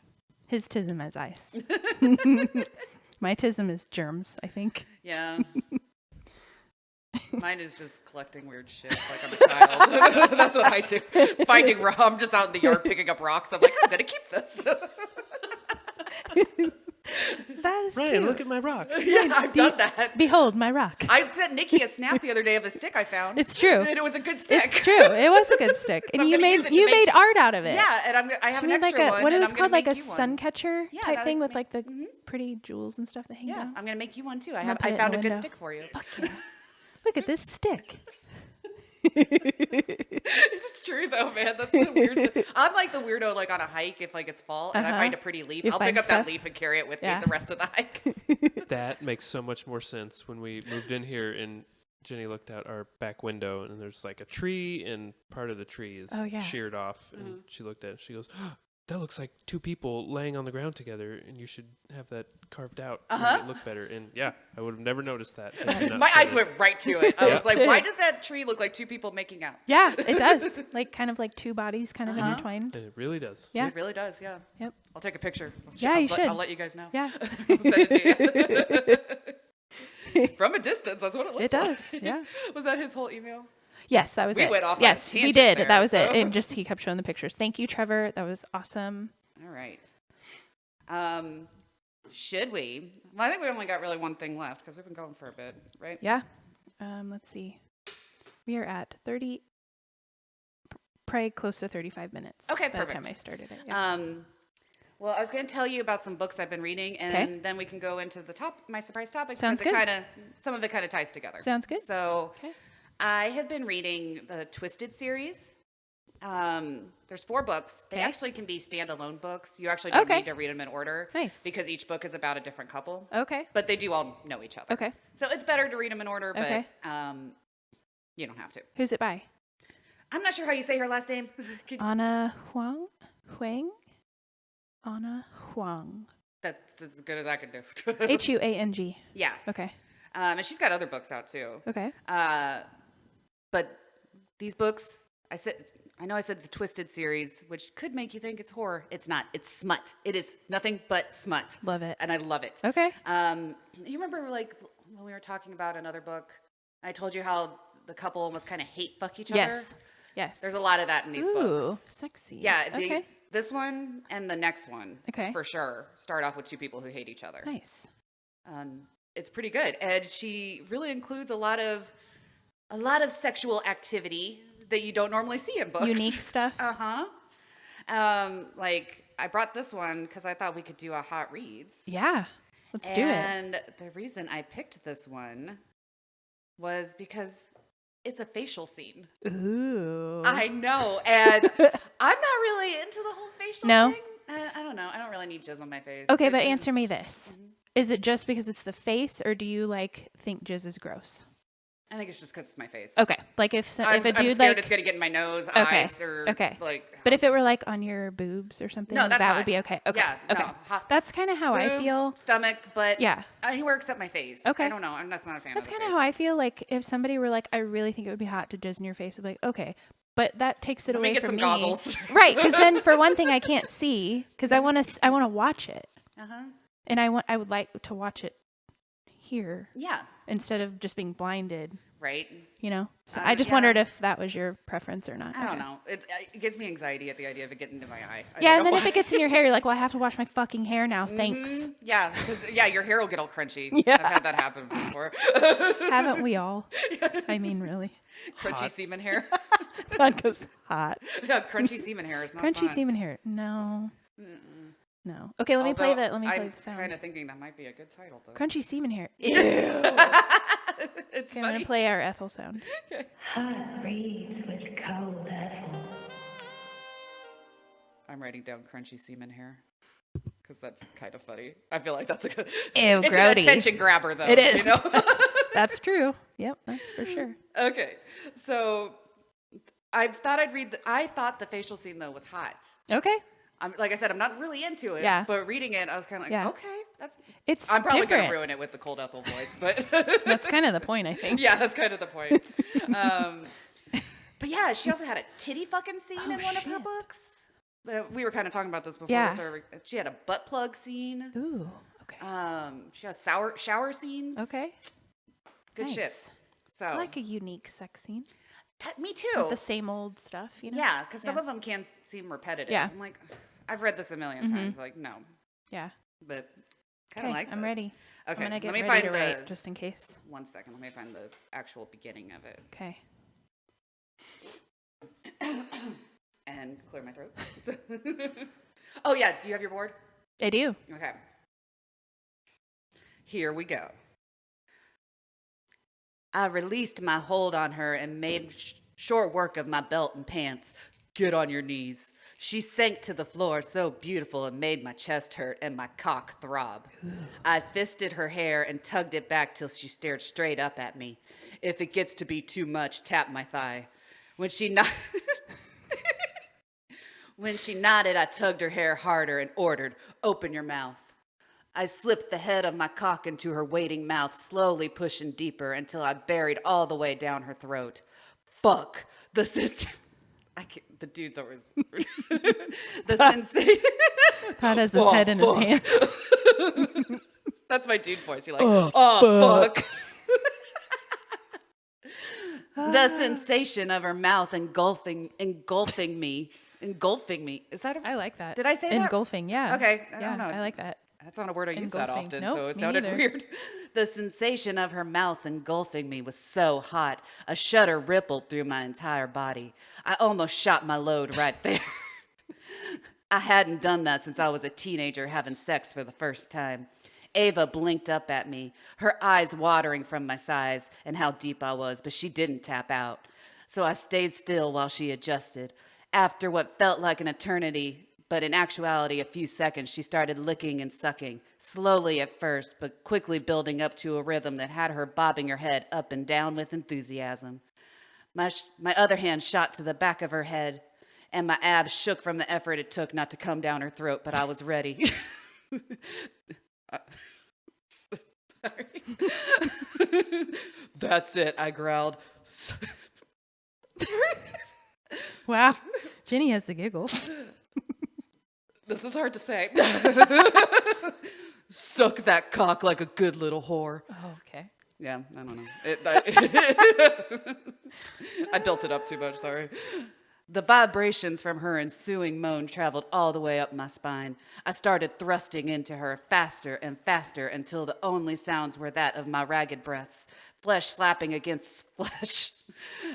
His tism is ice. My tism is germs, I think. Yeah. Mine is just collecting weird shit like I'm a child. That's what I do. Finding I'm just out in the yard picking up rocks. I'm like, I'm gonna keep this. That is Ryan, cute. look at my rock. Yeah, I've done that. Behold my rock. I sent Nikki a snap the other day of a stick I found. It's true. And it was a good stick. It's true. It was a good stick, and I'm you gonna use it to made make- art out of it. Yeah, and I have She an made extra like one. what is and it I'm called, gonna like a make you one. sun catcher Yeah, type that thing would with like make- the pretty jewels and stuff that hang Yeah, down. I'm gonna make you one too. gonna put it I in found the a good window. stick for you. Fuck yeah. Look at this stick. It's true though, man. That's the weird thing. I'm like the weirdo like on a hike if like it's fall and I Uh-huh. find a pretty leaf. You I'll find pick up stuff? that leaf and carry it with Yeah. me the rest of the hike. That makes so much more sense. When we moved in here and Jenny looked out our back window and there's like a tree and part of the tree is Oh, yeah. sheared off. And she looked at it. She goes, that looks like two people laying on the ground together and you should have that carved out to make it look better. And yeah, I would have never noticed that. had you not My said eyes it. went right to it. I Yeah. was like, why does that tree look like two people making out? Yeah, it does. Like kind of like two bodies kind of intertwined. And it really does. Yeah. It really does, yeah. Yep. I'll take a picture. Yeah, you should. I'll let you guys know. Yeah. I'll send it to you. From a distance, that's what it looks It does. like. Yeah. Was that his whole email? Yes, that was We it. went off on a yes, we tangent did. there, That was it. so. And just he kept showing the pictures. Thank you, Trevor. That was awesome. All right. Should we? Well, I think we only got really one thing left because we've been going for a bit, right? Yeah. Let's see. We are at 30, probably close to 35 minutes. Okay, by perfect. the time I started it. Yeah. Well, I was going to tell you about some books I've been reading, and Okay. then we can go into my surprise topics. Sounds because good. some of it kind of ties together. Sounds good. So Okay. I have been reading the Twisted series. There's 4 books. They Okay. actually can be standalone books. You actually don't Okay. need to read them in order. Nice. Because each book is about a different couple. Okay. But they do all know each other. Okay. So it's better to read them in order, but Okay. you don't have to. Who's it by? I'm not sure how you say her last name. Anna Huang? Huang? Anna Huang. That's as good as I can do. Huang. Yeah. Okay. And she's got other books out too. Okay. But these books, I know I said the Twisted series, which could make you think it's horror. It's not. It's smut. It is nothing but smut. Love it. And I love it. Okay. You remember like when we were talking about another book, I told you how the couple almost kind of hate fuck each other? Yes. Yes. There's a lot of that in these Ooh, books. sexy. Yeah, Okay. this one and the next one, Okay. for sure, start off with 2 people who hate each other. Nice. It's pretty good, and she really includes a lot of sexual activity that you don't normally see in books. Unique stuff. Like I brought this one because I thought we could do a hot reads. Yeah. Let's do it. And the reason I picked this one was because it's a facial scene. Ooh. I know, and I'm not really into the whole facial No? thing. I don't know. I don't really need jizz on my face. Okay, but It's- answer me this. Is it just because it's the face, or do you think jizz is gross? I think it's just because it's my face. Okay, like if I'm a dude scared like, it's gonna get in my nose, Okay, eyes, or okay. like. but if it were like on your boobs or something, No, that's that hot. would be okay. Okay, Yeah, okay. no, hot. That's kind of how I Boobs, feel. stomach, but Yeah. anywhere except my face. Okay. I don't know. I'm just not a fan. That's of the kind of face. how I feel. Like if somebody were like, I really think it would be hot to jizz in your face, I'd be like, okay, but that takes it Let me away get from some me. goggles. Right? Because then for one thing, I can't see because I want to watch it, Uh-huh. and I would like to watch it here Yeah. instead of just being blinded. Right. You know, so I just yeah. wondered if that was your preference or not. I don't Okay. know. It gives me anxiety at the idea of it getting into my eye. I Yeah, don't and then know if it gets in your hair, you're like, well, I have to wash my fucking hair now. Thanks. Mhm. Yeah, because your hair will get all crunchy. Yeah. I've had that happen before. Haven't we all? I mean, really. Crunchy Hot. semen hair. That goes hot. Yeah, crunchy semen hair is not Crunchy fun. semen hair. No. No. Okay, let me play the I'm sound. kind of thinking that might be a good title though. Crunchy semen hair. It's Okay, I'm funny. gonna play our Ethel sound. Hot reads with cold Ethel. I'm writing down crunchy semen hair because that's kind of funny. I feel like that's a good. Ew, it's grody. an attention grabber though. It is. You know? That's true. Yep, that's for sure. Okay, so I thought I thought the facial scene though was hot. Okay, Like I said, I'm not really into it. Yeah. But reading it, I was kind of like, Yeah. okay, that's. it's I'm probably different. gonna ruin it with the cold Ethel voice, but That's kind of the point, I think. yeah, that's kind of the point. But yeah, she also had a titty fucking scene Oh, in one of her shit. books. We were kind of talking about this before. Yeah. So she had a butt plug scene. Ooh. Okay. She has shower scenes. Okay. Good shit. Nice. So I like a unique sex scene. me Not too. the same old stuff, you know? Yeah, because some of them can seem repetitive. Yeah. I'm like, I've read this a million times. Like, no, Yeah. but kind of Okay, like. I'm this. ready. Okay, I'm gonna get let me ready find to the. write just in case. 1 second. Let me find the actual beginning of it Okay. and clear my throat. Oh yeah, do you have your board? I do. Okay. Here we go. I released my hold on her and made short work of my belt and pants. Get on your knees. She sank to the floor so beautiful it made my chest hurt and my cock throb. I fisted her hair and tugged it back till she stared straight up at me. If it gets to be too much, tap my thigh. When she nodded, I tugged her hair harder and ordered, "Open your mouth." I slipped the head of my cock into her waiting mouth, slowly pushing deeper until I buried all the way down her throat. Fuck. The dude's always the sensation. Todd has his head in his hands. That's my dude voice. You're like, fuck. The sensation of her mouth engulfing me. Is that I like that. Did I say that? Engulfing, yeah. Okay, I Yeah, don't know. I like that. That's not a word I use that Engulfing. often, Nope, so it me sounded neither. weird. The sensation of her mouth engulfing me was so hot, a shudder rippled through my entire body. I almost shot my load right there. I hadn't done that since I was a teenager having sex for the first time. Ava blinked up at me, her eyes watering from my size and how deep I was, but she didn't tap out. So I stayed still while she adjusted. After what felt like an eternity, but in actuality a few seconds, she started licking and sucking, slowly at first, but quickly building up to a rhythm that had her bobbing her head up and down with enthusiasm. My other hand shot to the back of her head, and my abs shook from the effort it took not to come down her throat, but I was ready. That's it, I growled. Wow. Jenny has the giggles. This is hard to say. Suck that cock like a good little whore. Oh, okay. Yeah, I don't know. I built it up too much, sorry. The vibrations from her ensuing moan traveled all the way up my spine. I started thrusting into her faster and faster until the only sounds were that of my ragged breaths, flesh slapping against flesh,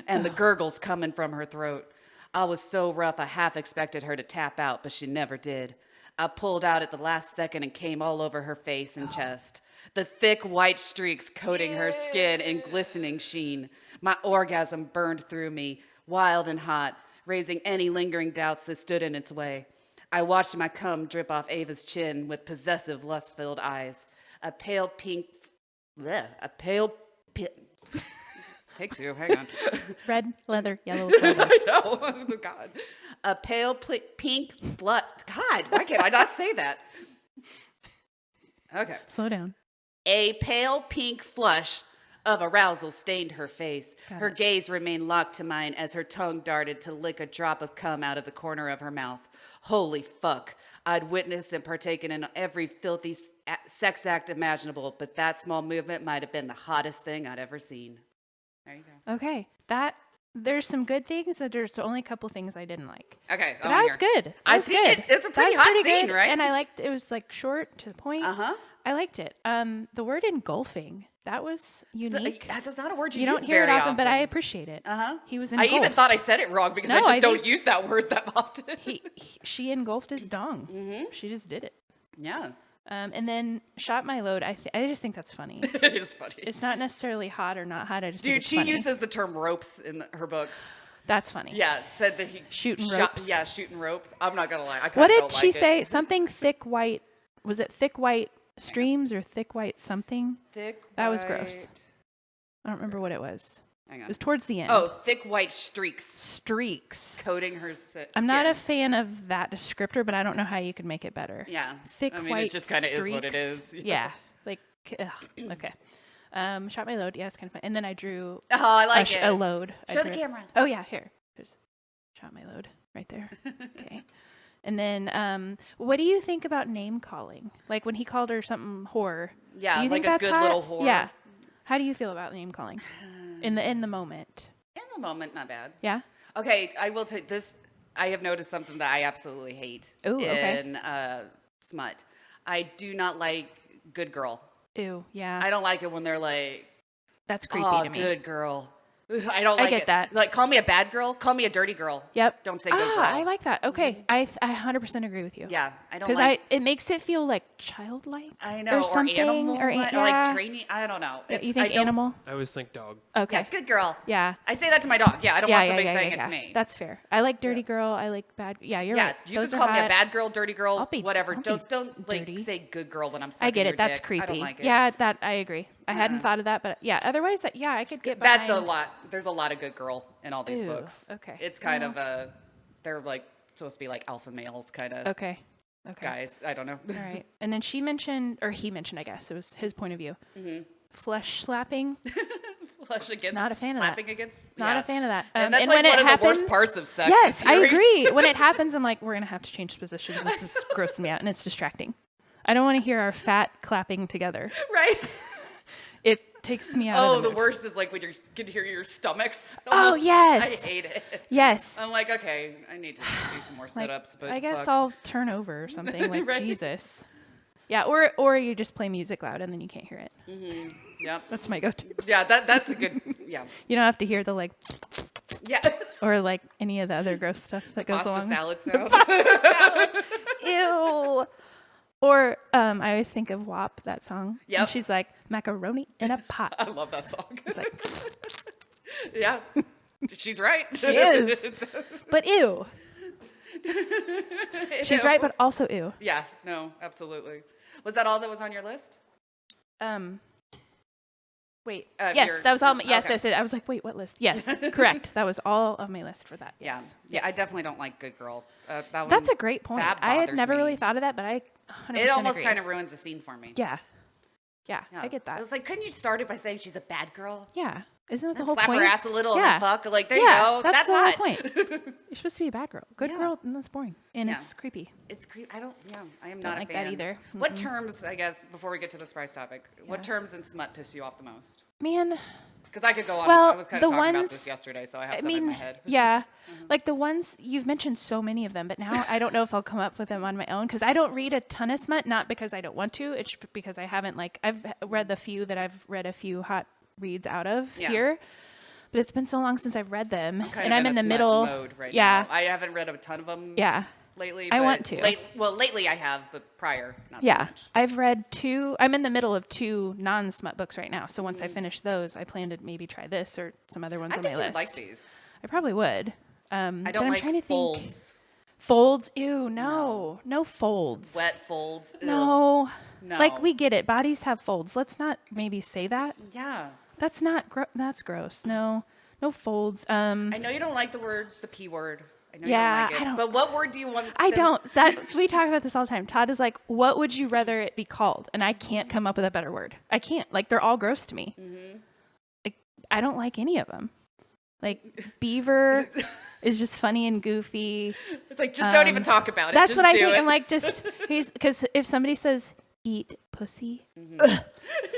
and the gurgles coming from her throat. I was so rough I half expected her to tap out, but she never did. I pulled out at the last second and came all over her face and chest, the thick white streaks coating her skin in glistening sheen. My orgasm burned through me, wild and hot, raising any lingering doubts that stood in its way. I watched my cum drip off Ava's chin with possessive, lust-filled eyes. Take two, hang on. Red, leather, yellow, leather. I know. Oh, God. A pale pink blood. God, why can't I not say that? Okay. Slow down. A pale pink flush of arousal stained her face. Got Her it. gaze remained locked to mine as her tongue darted to lick a drop of cum out of the corner of her mouth. Holy fuck. I'd witnessed and partaken in every filthy sex act imaginable, but that small movement might have been the hottest thing I'd ever seen. There you go. Okay. There's some good things, and there's only a couple things I didn't like. Okay. But that was good. That I was see. good. It's a pretty That was hot scene, good, right? And I liked it. Was like short to the point. Uh-huh. I liked it. The word engulfing, that was unique. That's not a word You use don't hear it very often, but I appreciate it. Uh-huh. He was I engulfed. even thought I said it wrong because No, I just I don't think- use that word that often. She engulfed his dong. Mm-hmm. She just did it. Yeah. And then shot my load. I just think that's funny. It is funny. It's not necessarily hot or not hot. I just think Dude, it's she funny. uses the term ropes in her books. That's funny. Yeah, said that he Shooting shot, ropes. Yeah, shooting ropes. I'm not gonna lie. I What kind of did don't she like it. say? Something thick white. Was it thick white streams or thick white something? Thick. That was white- gross. I don't remember what it was. Hang It on. was towards the end. Oh, thick white streaks Streaks. coating her skin. I'm not a fan of that descriptor, but I don't know how you could make it better. Yeah. Thick I mean, white it just kind of is what it streaks. is. Yeah. Like, ugh. Okay. Shot my load. Yeah, it's kind of fun. And then I drew Oh, I like it. a load. I Show the drew- camera. Oh, yeah, here. There's shot my load right there. Okay. And then, what do you think about name calling? Like when he called her something whore. Yeah, do you like think a that's good hot? little whore. Yeah. How do you feel about name calling in the moment? In the moment, not bad. Yeah. Okay, I will take this. I have noticed something that I absolutely hate Ooh, okay. in smut. I do not like good girl. Ew. Yeah. I don't like it when they're like, That's creepy oh, to me. good girl. I don't I like get it. that. Like, call me a bad girl. Call me a dirty girl. Yep. Don't say good girl. I like that. Okay. I 100% agree with you. Yeah, I don't Because like. it makes it feel like childlike. I know, Or something. animal, or or like draining. I don't know. Yeah, It's, you think I don't- animal? I always think dog. Okay. Yeah, good girl. Yeah. I say that to my dog. Yeah, I don't want somebody saying it to me. That's fair. I like dirty girl. I like bad. Yeah, you're Yeah, right. you Those can are call me a hot. bad girl, dirty girl, whatever. I'll be Just don't like dirty. say good girl when I'm sucking I get your it. That's dick. creepy. I don't like it. Yeah, that I agree. I hadn't thought of that, but yeah. Otherwise, yeah, I could get behind. That's a lot. There's a lot of good girl in all these Ew, books. okay. It's kind of a, they're like supposed to be like alpha males kind of Okay. guys. I don't know. All right. And then he mentioned, I guess it was his point of view. Mm-hmm. Flesh slapping. Flesh against, Not a fan of that. slapping against. Not yeah. a fan of that. And that's and like when one it of happens, the worst parts of sex. Yes, in I series. agree. When it happens, I'm like, we're gonna have to change positions. This is grossing me out, and it's distracting. I don't want to hear our fat clapping together. Right. It takes me out. Oh, of the mood. worst is like when you can hear your stomachs. Oh, almost. yes. I hate it. Yes. I'm like, okay, I need to do some more Like, sit-ups, but I guess fuck. I'll turn over or something. Like Right. Jesus. Yeah, or you just play music loud and then you can't hear it. Yep. That's my go-to. Yeah, that's a good. Yeah. You don't have to hear the like Yeah. or like any of the other gross stuff that goes Pasta along. salad sound. Ew. Or I always think of WAP, that song. Yep. And she's like, macaroni in a pot. I love that song. It's like, Yeah. She's right. She is. but ew. She's right, but also ew. Yeah, no, absolutely. Was that all that was on your list? Wait. Your- Yes, that was all. Yes, okay. I said. I was like, wait, what list? Yes, correct. That was all of my list for that. Yeah. Yes. Yeah, I definitely don't like Good Girl. That one, That's a great point. that I had bothers never me. really thought of that, but I 100% It almost agree. kind of ruins the scene for me. Yeah. Yeah, Yeah. I get that. I was like, couldn't you start it by saying she's a bad girl? Yeah. Isn't that the And whole slap point? her ass a little Yeah. and then fuck. Like, there Yeah, you go. that's the hot. whole point. You're supposed to be a bad girl. Good Yeah. girl, and that's boring. And Yeah. it's creepy. It's creepy. I am Don't not like a that fan. either. What terms, I guess, before we get to the surprise topic, what Yeah. terms in smut piss you off the most? Man, Because I could go on. Well, I was kind of the talking about ones- this yesterday, so I have I some in my mean, head. yeah. Like the ones, you've mentioned so many of them, but now I don't know if I'll come up with them on my own because I don't read a ton of smut, not because I don't want to, it's because I haven't, like, I've read the few that I've read a few hot reads out of Yeah. here. But it's been so long since I've read them, Kind and of I'm in a the smut middle. mode right Yeah, now. I haven't read a ton of them yeah, lately. I but want to. Lately I have, but prior, not so yeah. much. I've read two. I'm in the middle of two non-smut books right now. So Mm. once I finish those, I plan to maybe try this or some other ones I on think my you list. would like these. I probably would. I but don't I'm like trying to think. folds. Folds. Ew, no folds. Wet folds. Ugh. No. No. Like we get it. Bodies have folds. Let's not maybe say that. Yeah. That's not that's gross. No folds. I know you don't like the P word. I know Yeah, you don't like it. I don't- But what word do you want? I them- don't. That we talk about this all the time. Todd is like, "What would you rather it be called?" And I can't come up with a better word. I can't. Like they're all gross to me. Like I don't like any of them. Like beaver is just funny and goofy. It's like just don't even talk about it. That's Just what I do think. it. I'm like, just because if somebody says eat pussy,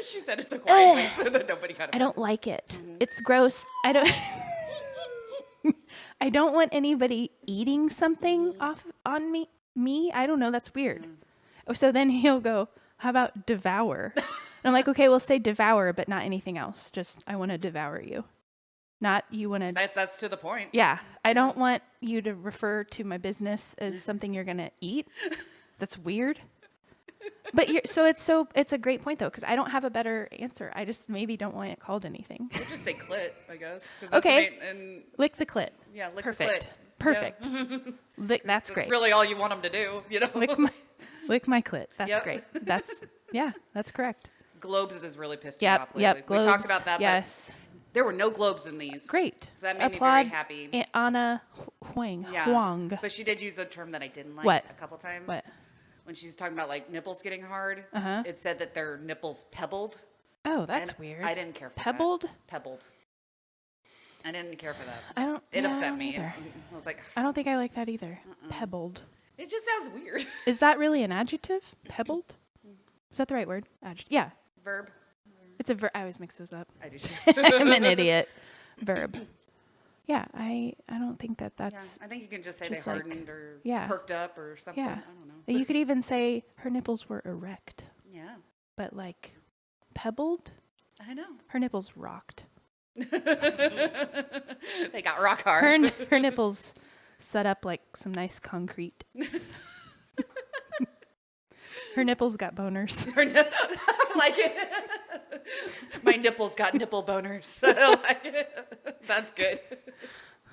She said it's a quiet way so that nobody got it. I don't like it. It's gross. I don't. I don't want anybody eating something off on me. I don't know. That's weird. So then he'll go, "How about devour?" And I'm like, "Okay, we'll say devour, but not anything else. Just I want to devour you, not you want to." That's to the point. Yeah, I don't want you to refer to my business as something you're gonna eat. That's weird. But it's a great point though, because I don't have a better answer. I just maybe don't want it called anything. We'll just say clit, I guess. 'cause that's Okay. the main- and Lick the clit. yeah, lick Perfect. the clit. Perfect. Lick, that's That's great. really all you want them to do, you know? Lick my clit. That's Yep. great. That's correct. Globes has really pissed me Yep. off lately. Yep. We Globes. talked about that, Yes. but there were no globes in these. Great. So that made Applaud me very happy. Anna Huang. Yeah. Huang. But she did use a term that I didn't like What? a couple times. What? When she's talking about like nipples getting hard, Uh-huh. it said that their nipples pebbled. Oh, that's and weird. I didn't care for Pebbled? that. Pebbled. I didn't care for that. I don't. It yeah, I upset don't me. either. I was like, I don't think I like that either. Pebbled. it just sounds weird. Is that really an adjective? Pebbled? Is that the right word? Yeah. Verb. It's a verb. I always mix those up. I do too. I'm an idiot. Verb. Yeah, I don't think Yeah, that's. I think you can just say just they like- hardened or yeah. perked up or something. Yeah. I don't know. You could even say her nipples were erect, Yeah, but like pebbled, I know. her nipples rocked. They got rock hard. Her nipples set up like some nice concrete. Her nipples got boners. Like it. My nipples got nipple boners. I like it. That's good.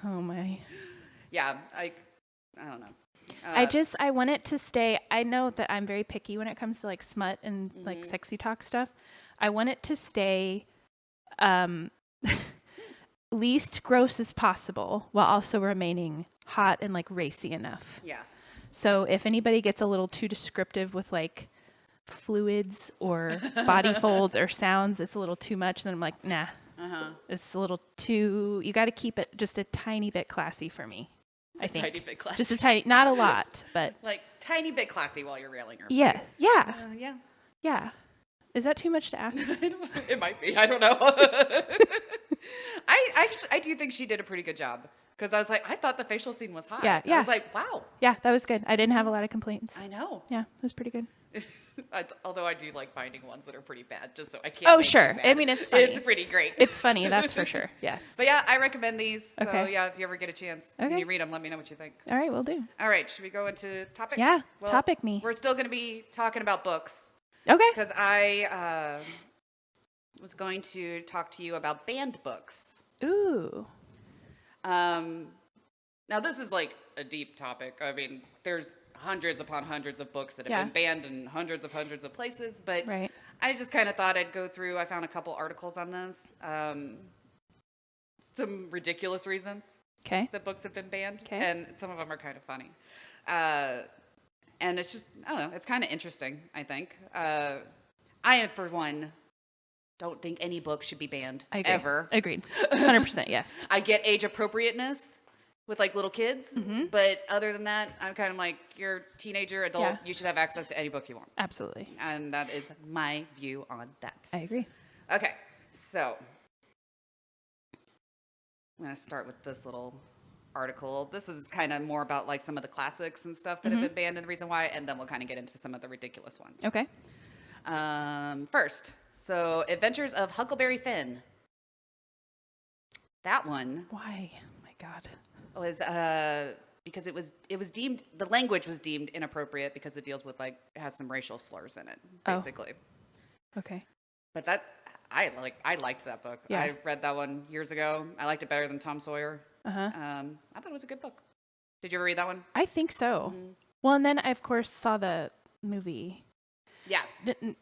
Oh my. Yeah, I don't know. I want it to stay. I know that I'm very picky when it comes to like smut and like sexy talk stuff. I want it to stay least gross as possible while also remaining hot and like racy enough. Yeah. So if anybody gets a little too descriptive with like fluids or body folds or sounds, it's a little too much. Then I'm like, nah, it's a little too, you got to keep it just a tiny bit classy for me. I think Tiny bit classy. just a tiny, not a lot, but Like tiny bit classy while you're railing her. yes. face. Yeah. Yeah. Yeah. Is that too much to ask? It might be. I don't know. I do think she did a pretty good job because I was like, I thought the facial scene was hot. Yeah, I yeah. was like, wow. Yeah, that was good. I didn't have a lot of complaints. I know. Yeah, it was pretty good. Although I do like finding ones that are pretty bad, just so I can't. Oh, make sure. them I bad. mean, it's funny. It's pretty great. It's funny, that's for sure. Yes. But yeah, I recommend these. So Okay. yeah, if you ever get a chance, when Okay. you read them, let me know what you think. All right, we'll do. All right, should we go into topic? Yeah, topic me. We're still going to be talking about books Okay. because I was going to talk to you about banned books. Ooh. Now this is like a deep topic. I mean, there's hundreds upon hundreds of books that have Yeah. been banned in hundreds of places, but Right. I just kind of thought I'd go through. I found a couple articles on this. Some ridiculous reasons Okay. that books have been banned, 'Kay. and some of them are kind of funny. And it's just, I don't know, it's kind of interesting, I think. I, for one, don't think any book should be banned, I agree. ever. Agreed. 100%, yes. I get age appropriateness with like little kids, but other than that, I'm kind of like, you're a teenager, adult, Yeah. you should have access to any book you want. Absolutely. And that is my view on that. I agree. Okay, so I'm going to start with this little article. This is kind of more about like some of the classics and stuff that have been banned and the reason why, and then we'll kind of get into some of the ridiculous ones. Okay. First, so Adventures of Huckleberry Finn. That one Why? Oh my God. was because it was deemed, the language was deemed inappropriate because it deals with like, it has some racial slurs in it, Oh. basically. Okay. But that's, I liked that book. Yeah. I read that one years ago. I liked it better than Tom Sawyer. Uh-huh. I thought it was a good book. Did you ever read that one? I think so. Well, and then I, of course, saw the movie. Yeah.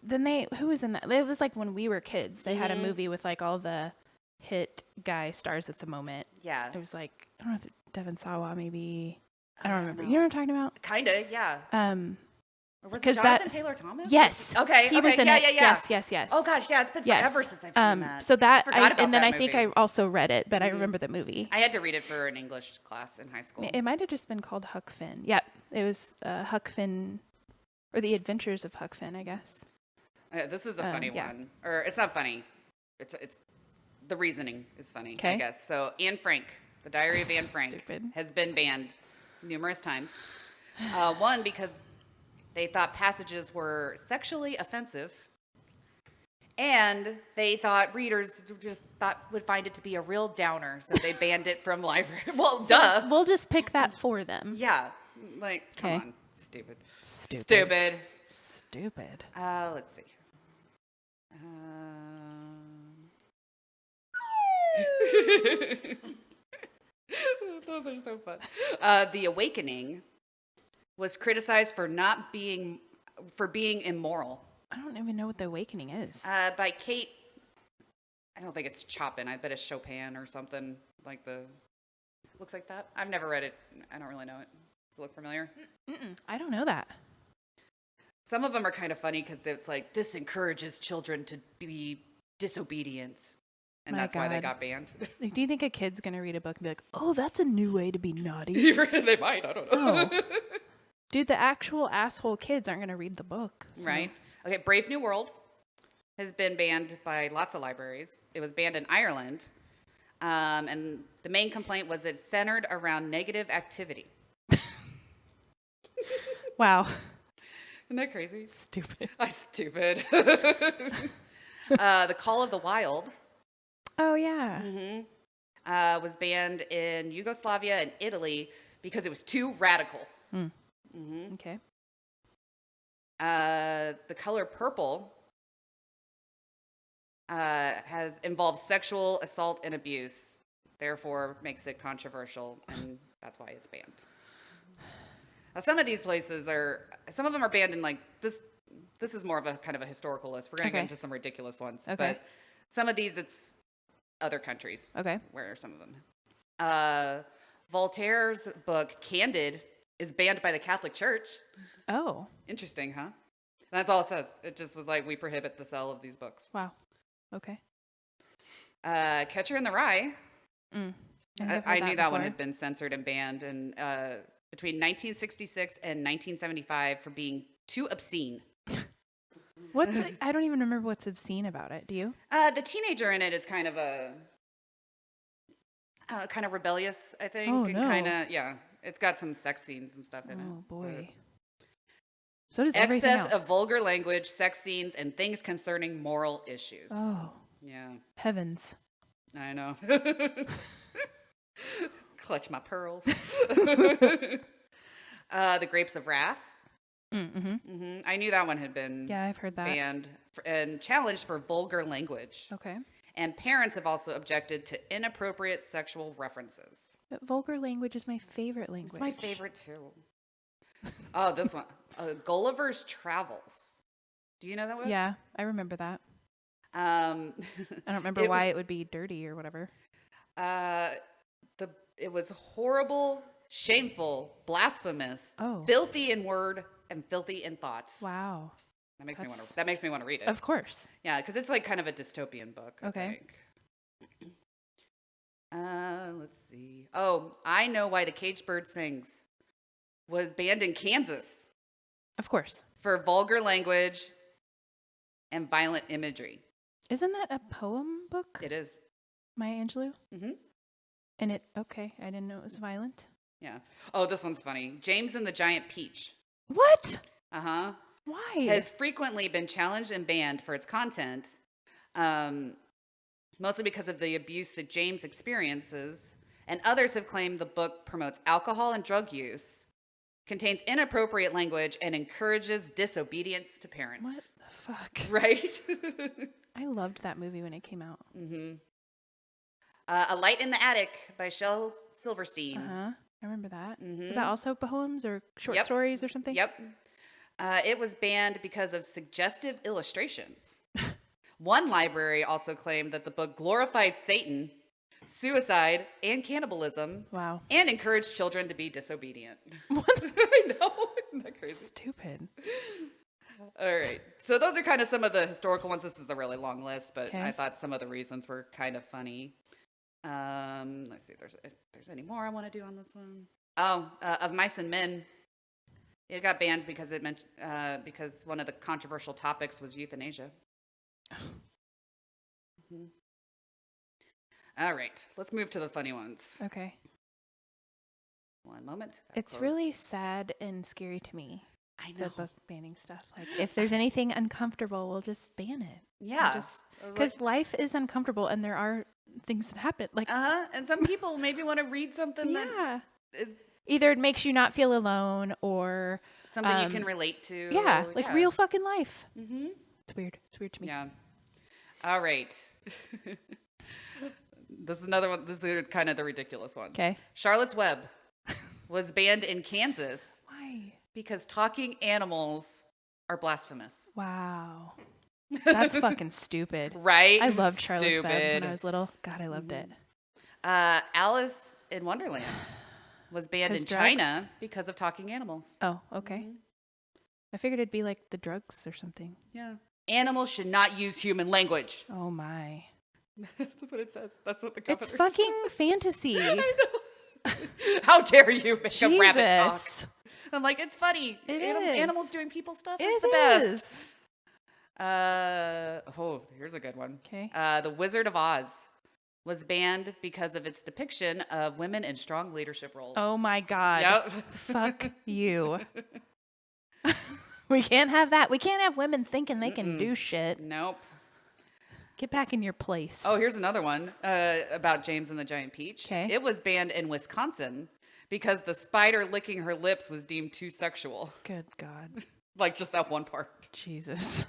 Then who was in that? It was like when we were kids. They had a movie with like all the hit guy stars at the moment. Yeah. It was like, I don't know if Devon Sawa maybe. I don't remember. know. You know what I'm talking about? Kinda, yeah. Or was it 'cause Jonathan that- Taylor Thomas? Yes. Okay. He was in yeah, it. Yeah, yeah. Yes. Oh gosh, yeah. It's been Yes. forever since I've seen that. So that, I forgot about and then that I think movie. I also read it, but I remember the movie. I had to read it for an English class in high school. It might have just been called Huck Finn. Yeah, it was Huck Finn, or The Adventures of Huck Finn, I guess. This is a funny yeah. one, or it's not funny. It's the reasoning is funny, I 'Kay. guess. So Anne Frank, The Diary of Anne Frank, Stupid. has been banned numerous times. One, because they thought passages were sexually offensive, and they thought readers would find it to be a real downer, so they banned it from library. Well, duh. We'll just pick that for them. Yeah, like come 'Kay. on, stupid. Stupid. Let's see. Those are so fun. The Awakening was criticized for being immoral I don't even know what The Awakening is. by Kate. I don't think it's Chopin. I bet it's Chopin or something like looks like that. I've never read it. I don't really know it. Does it look familiar? I don't know that. Some of them are kind of funny because it's like, this encourages children to be disobedient. And My that's why they God. got banned. Like, do you think a kid's gonna read a book and be like, "Oh, that's a new way to be naughty"? They might. I don't know. No. Dude, the actual asshole kids aren't gonna read the book. So. Right. Okay. Brave New World has been banned by lots of libraries. It was banned in Ireland. And the main complaint was it's centered around negative activity. Wow. Isn't that crazy? Stupid. Stupid. The Call of the Wild Oh yeah. was banned in Yugoslavia and Italy because it was too radical. Okay. The color purple has involved sexual assault and abuse, therefore makes it controversial, and that's why it's banned. Now, some of these places some of them are banned in like this. This is more of a kind of a historical list. We're going to get Okay. into some ridiculous ones, Okay. but some of these it's other countries. Okay. Where are some of them? Voltaire's book Candide is banned by the Catholic Church. Oh. Interesting, huh? That's all it says. It just was like, we prohibit the sale of these books. Wow. Okay. Catcher in the Rye. I knew that one before. had been censored and banned between 1966 and 1975 for being too obscene. What's it? I don't even remember what's obscene about it. Do you? The teenager in it is kind of kind of rebellious, I think. Oh, and no. kind of, yeah. It's got some sex scenes and stuff in it. Oh but- boy. So does everything Excess else. of vulgar language, sex scenes, and things concerning moral issues. Oh Yeah, heavens. I know. Clutch my pearls. The Grapes of Wrath. I knew that one had been Yeah, I've heard that. banned and challenged for vulgar language. Okay. And parents have also objected to inappropriate sexual references. But vulgar language is my favorite language. It's my favorite too. Oh, this one. Gulliver's Travels. Do you know that one? Yeah, I remember that. Um, I don't remember It why was- it would be dirty or whatever. it was horrible, shameful, blasphemous, Oh. filthy in word and filthy in thought. Wow. That makes That's- me want to read it. Of course. Yeah, because it's like kind of a dystopian book. I Okay. think. Let's see. Oh, I Know Why the Caged Bird Sings was banned in Kansas Of course. for vulgar language and violent imagery. Isn't that a poem book? It is. Maya Angelou? Mm-hmm. And okay, I didn't know it was violent. Yeah. Oh, this one's funny. James and the Giant Peach. What? Uh-huh. Why? Has frequently been challenged and banned for its content, mostly because of the abuse that James experiences, and others have claimed the book promotes alcohol and drug use, contains inappropriate language, and encourages disobedience to parents. What the fuck? Right? I loved that movie when it came out. A Light in the Attic by Shel Silverstein. Uh-huh. I remember that. Mhm. Was that also poems or short Yep. stories or something? Yep. It was banned because of suggestive illustrations. One library also claimed that the book glorified Satan, suicide, and cannibalism, Wow. and encouraged children to be disobedient. I know. Isn't that crazy? Stupid. All right. So those are kind of some of the historical ones. This is a really long list, but Okay. I thought some of the reasons were kind of funny. Let's see if there's any more I want to do on this one. Oh, Of Mice and Men. It got banned because because one of the controversial topics was euthanasia. Mhm. All right, let's move to the funny ones. Okay. One moment. Gotta It's close. really sad and scary to me, I the know. book banning stuff. Like, if there's anything uncomfortable, we'll just ban it. Yeah. Because life is uncomfortable and there are things that happen. Like, And some people maybe want to read something yeah. that is Either it makes you not feel alone or, something you can relate to. yeah, like real fucking life. Mm-hmm. It's weird. It's weird to me. Yeah. All right. This is another one. This is kind of the ridiculous ones. Okay. Charlotte's Web was banned in Kansas Why? because talking animals are blasphemous. Wow. That's fucking stupid. Right? I loved Charlotte's Web when Stupid. I was little. God, I loved it. Alice in Wonderland was banned 'Cause in drugs? China because of talking animals. Oh, okay. I figured it'd be like the drugs or something. Yeah. Animals should not use human language. Oh my. That's what it says. That's what the cover It's says. fucking fantasy. I know. How dare you make a rabbit talk? Jesus. I'm like, it's funny. It Animals is. doing people stuff It is the best. is. Here's a good one. Okay. The Wizard of Oz was banned because of its depiction of women in strong leadership roles. Oh my God. Yep. Fuck you. We can't have that. We can't have women thinking they can do shit. Nope. Get back in your place. Oh, here's another one about James and the Giant Peach. 'Kay. It was banned in Wisconsin because the spider licking her lips was deemed too sexual. Good God. Like just that one part. Jesus.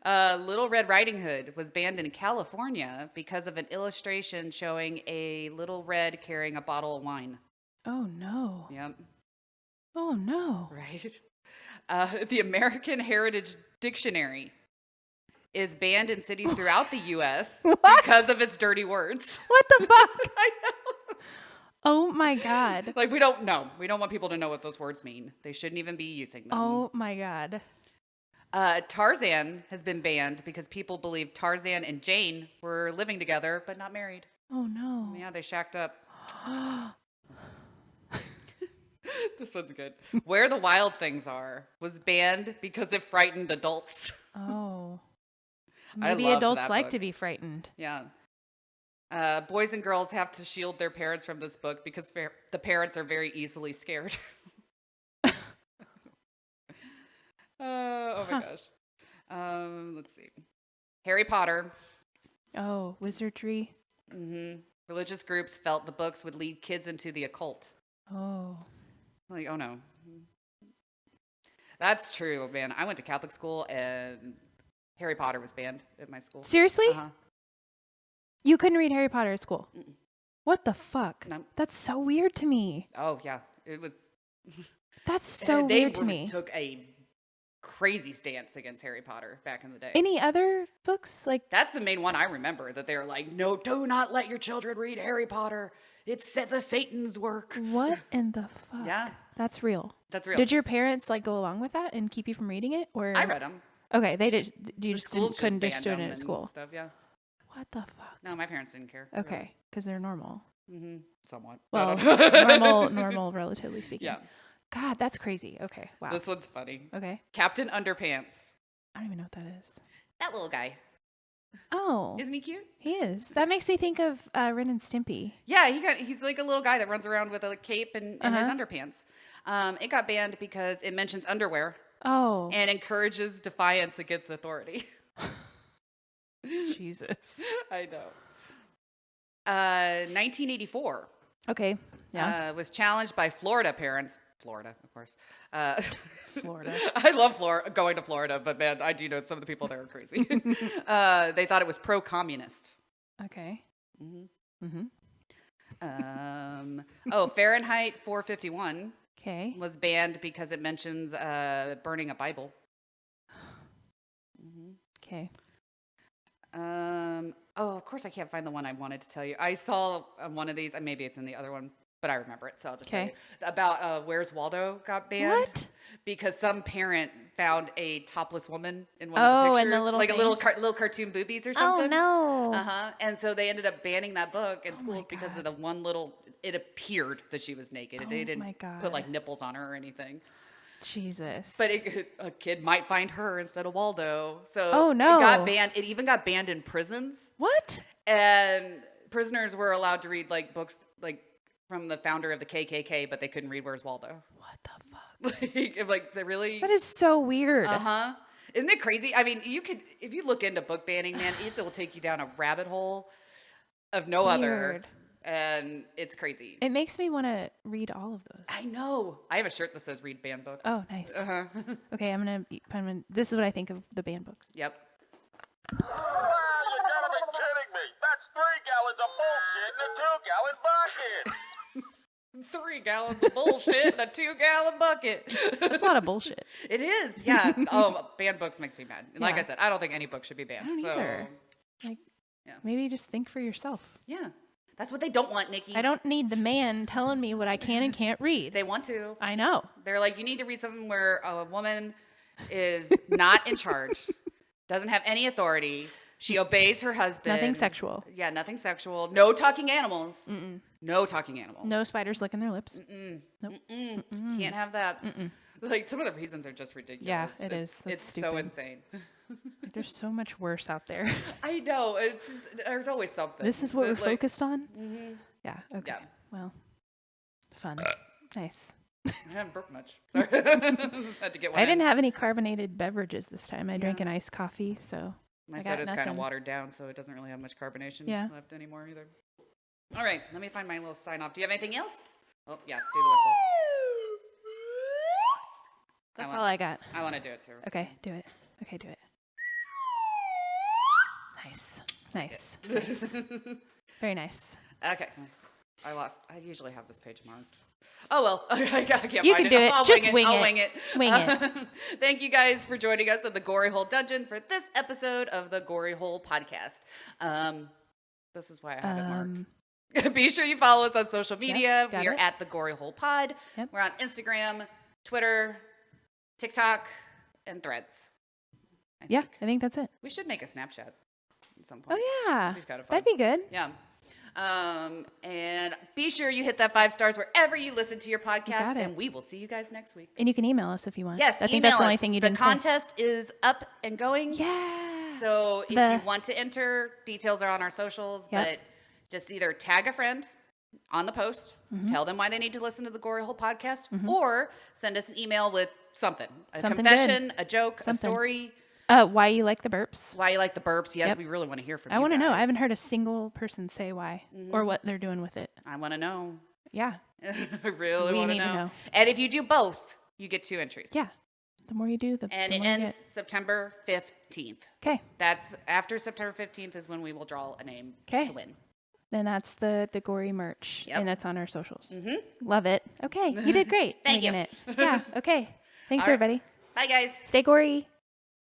Little Red Riding Hood was banned in California because of an illustration showing a little red carrying a bottle of wine. Oh no. Yep. Oh no. Right. The American Heritage Dictionary is banned in cities throughout the U.S. because of its dirty words. What the fuck? I know. Oh my God. Like, we don't know. We don't want people to know what those words mean. They shouldn't even be using them. Oh my God. Tarzan has been banned because people believe Tarzan and Jane were living together but not married. Oh no. Yeah, they shacked up. This one's good. Where the Wild Things Are was banned because it frightened adults. Oh. I Maybe loved adults that like book. to be frightened. Yeah. Boys and girls have to shield their parents from this book because the parents are very easily scared. Oh my gosh. Let's see. Harry Potter. Oh, wizardry. Religious groups felt the books would lead kids into the occult. Oh. Like, oh no. That's true, man. I went to Catholic school and Harry Potter was banned at my school. Seriously? Uh-huh. You couldn't read Harry Potter at school? Mm-mm. What the fuck? No. That's so weird to me. Oh yeah, it was. That's so they weird to me. took a crazy stance against Harry Potter back in the day. Any other books? Like, That's the main one I remember, that they were like, no, do not let your children read Harry Potter. It's the Satan's work. what in the fuck? Yeah. That's real. That's real. Did your parents like go along with that and keep you from reading it? Or I read them. Okay, they did. You The just schools couldn't banned just do it them at and school. Stuff, yeah. What the fuck? No, my parents didn't care. Okay, because they're normal. Mm-hmm. Somewhat. Well, But- normal, relatively speaking. Yeah. God, that's crazy. Okay, wow. This one's funny. Okay, Captain Underpants. I don't even know what that is. That little guy. Oh, Isn't he cute? he is. That makes me think of Ren and Stimpy. Yeah, he's like a little guy that runs around with a cape and his Uh-huh. underpants. It got banned because it mentions underwear Oh, and encourages defiance against authority. Jesus. I know. 1984 Okay, yeah. was challenged by Florida parents. Florida, of course. Florida. I love going to Florida, but man, I do know some of the people there are crazy. They thought it was pro-communist. Okay. Mm-hmm. Fahrenheit 451 Okay. was banned because it mentions burning a Bible. Okay. Of course I can't find the one I wanted to tell you. I saw one of these, and maybe it's in the other one, but I remember it, so I'll just tell you. Okay. About Where's Waldo got banned. What? Because some parent found a topless woman in one Oh, of the in pictures. the little like thing? a little cartoon boobies or something. Oh no. Uh-huh. And so they ended up banning that book in Oh my schools because of God. the one little, it appeared that she was naked. Oh They didn't my God. put like nipples on her or anything. Jesus. But a kid might find her instead of Waldo. So Oh, no. it got banned. It even got banned in prisons. What? And prisoners were allowed to read like books like from the founder of the KKK, but they couldn't read Where's Waldo. What the fuck? like they really. That is so weird. Uh-huh. Isn't it crazy? I mean, you could, if you look into book banning, man, it will take you down a rabbit hole of no other. Weird. And it's crazy. It makes me want to read all of those. I know. I have a shirt that says read banned books. Oh, nice. Uh-huh. Okay, I'm gonna. This is what I think of the banned books. Yep. You gotta be kidding me. That's 3 gallons of bullshit in a 2-gallon bucket. 3 gallons of bullshit in a 2-gallon bucket. That's a lot of bullshit. It is, yeah. Oh, banned books makes me mad. And like Yeah. I said, I don't think any book should be banned. I don't so, either. Like, Yeah. maybe just think for yourself. yeah. That's what they don't want, Nikki. I don't need the man telling me what I can and can't read. They want to. I know. They're like, you need to read something where a woman is not in charge, doesn't have any authority. She obeys her husband. Nothing sexual. Yeah, nothing sexual. No talking animals. Mm-mm. No talking animals. No spiders licking their lips. Nope. Can't have that. Like, some of the reasons are just ridiculous. Yeah, it is. That's It's so stupid. insane. There's so much worse out there. I know. It's just, there's always something. This is what we're But, like, focused on? Yeah. Okay. Yeah. Well, fun. Nice. I haven't burped much. Sorry. Had to get one I in. didn't have any carbonated beverages this time. I drank an iced coffee, so My I got soda's kind of nothing. watered down, so it doesn't really have much carbonation Yeah. left anymore either. All right, let me find my little sign off. Do you have anything else? Oh, yeah, do the whistle. that's all I got. I want to do it too. Okay, do it. Okay, do it. Nice. Nice. Nice. Very nice. Okay. I usually have this page marked. Oh, well. I can't You find can do it. I'll Just wing it. wing I'll it. wing it. Wing it. Thank you guys for joining us at the Gory Hole Dungeon for this episode of the Gory Hole Podcast. This is why I have it marked. Be sure you follow us on social media. got We are it. at the Gory Hole Pod. Yep. We're on Instagram, Twitter, TikTok, and Threads. Yeah, I think that's it. We should make a Snapchat at some point. Oh, yeah. We've got a That'd be good. Yeah. And be sure you hit that 5 stars wherever you listen to your podcast, got it. and we will see you guys next week. And you can email us if you want. Yes, I think email that's the only us. thing you The didn't say. contest is up and going. Yeah. So if The- you want to enter, details are on our socials, Yep. but just either tag a friend on the post, Mm-hmm. tell them why they need to listen to the Gory Hole Podcast, or send us an email with something. A Something confession, good. a joke, a Something. story, Why you like the burps? why you like the burps. Yes, Yep. we really want to hear from you I want to know. I guys. haven't heard a single person say why or what they're doing with it. I want to know. Yeah. I really We want need to know. And if you do both, you get 2 entries. Yeah. The more you do, the And the it more you ends September 15th. get. Okay. That's after September 15th is when we will draw a name 'Kay. to win. Then that's the gory merch. Yep. And that's on our socials. Love it. Okay. You did great. Thank you. making it. Yeah. Okay. Thanks, All right. everybody. Bye, guys. Stay gory.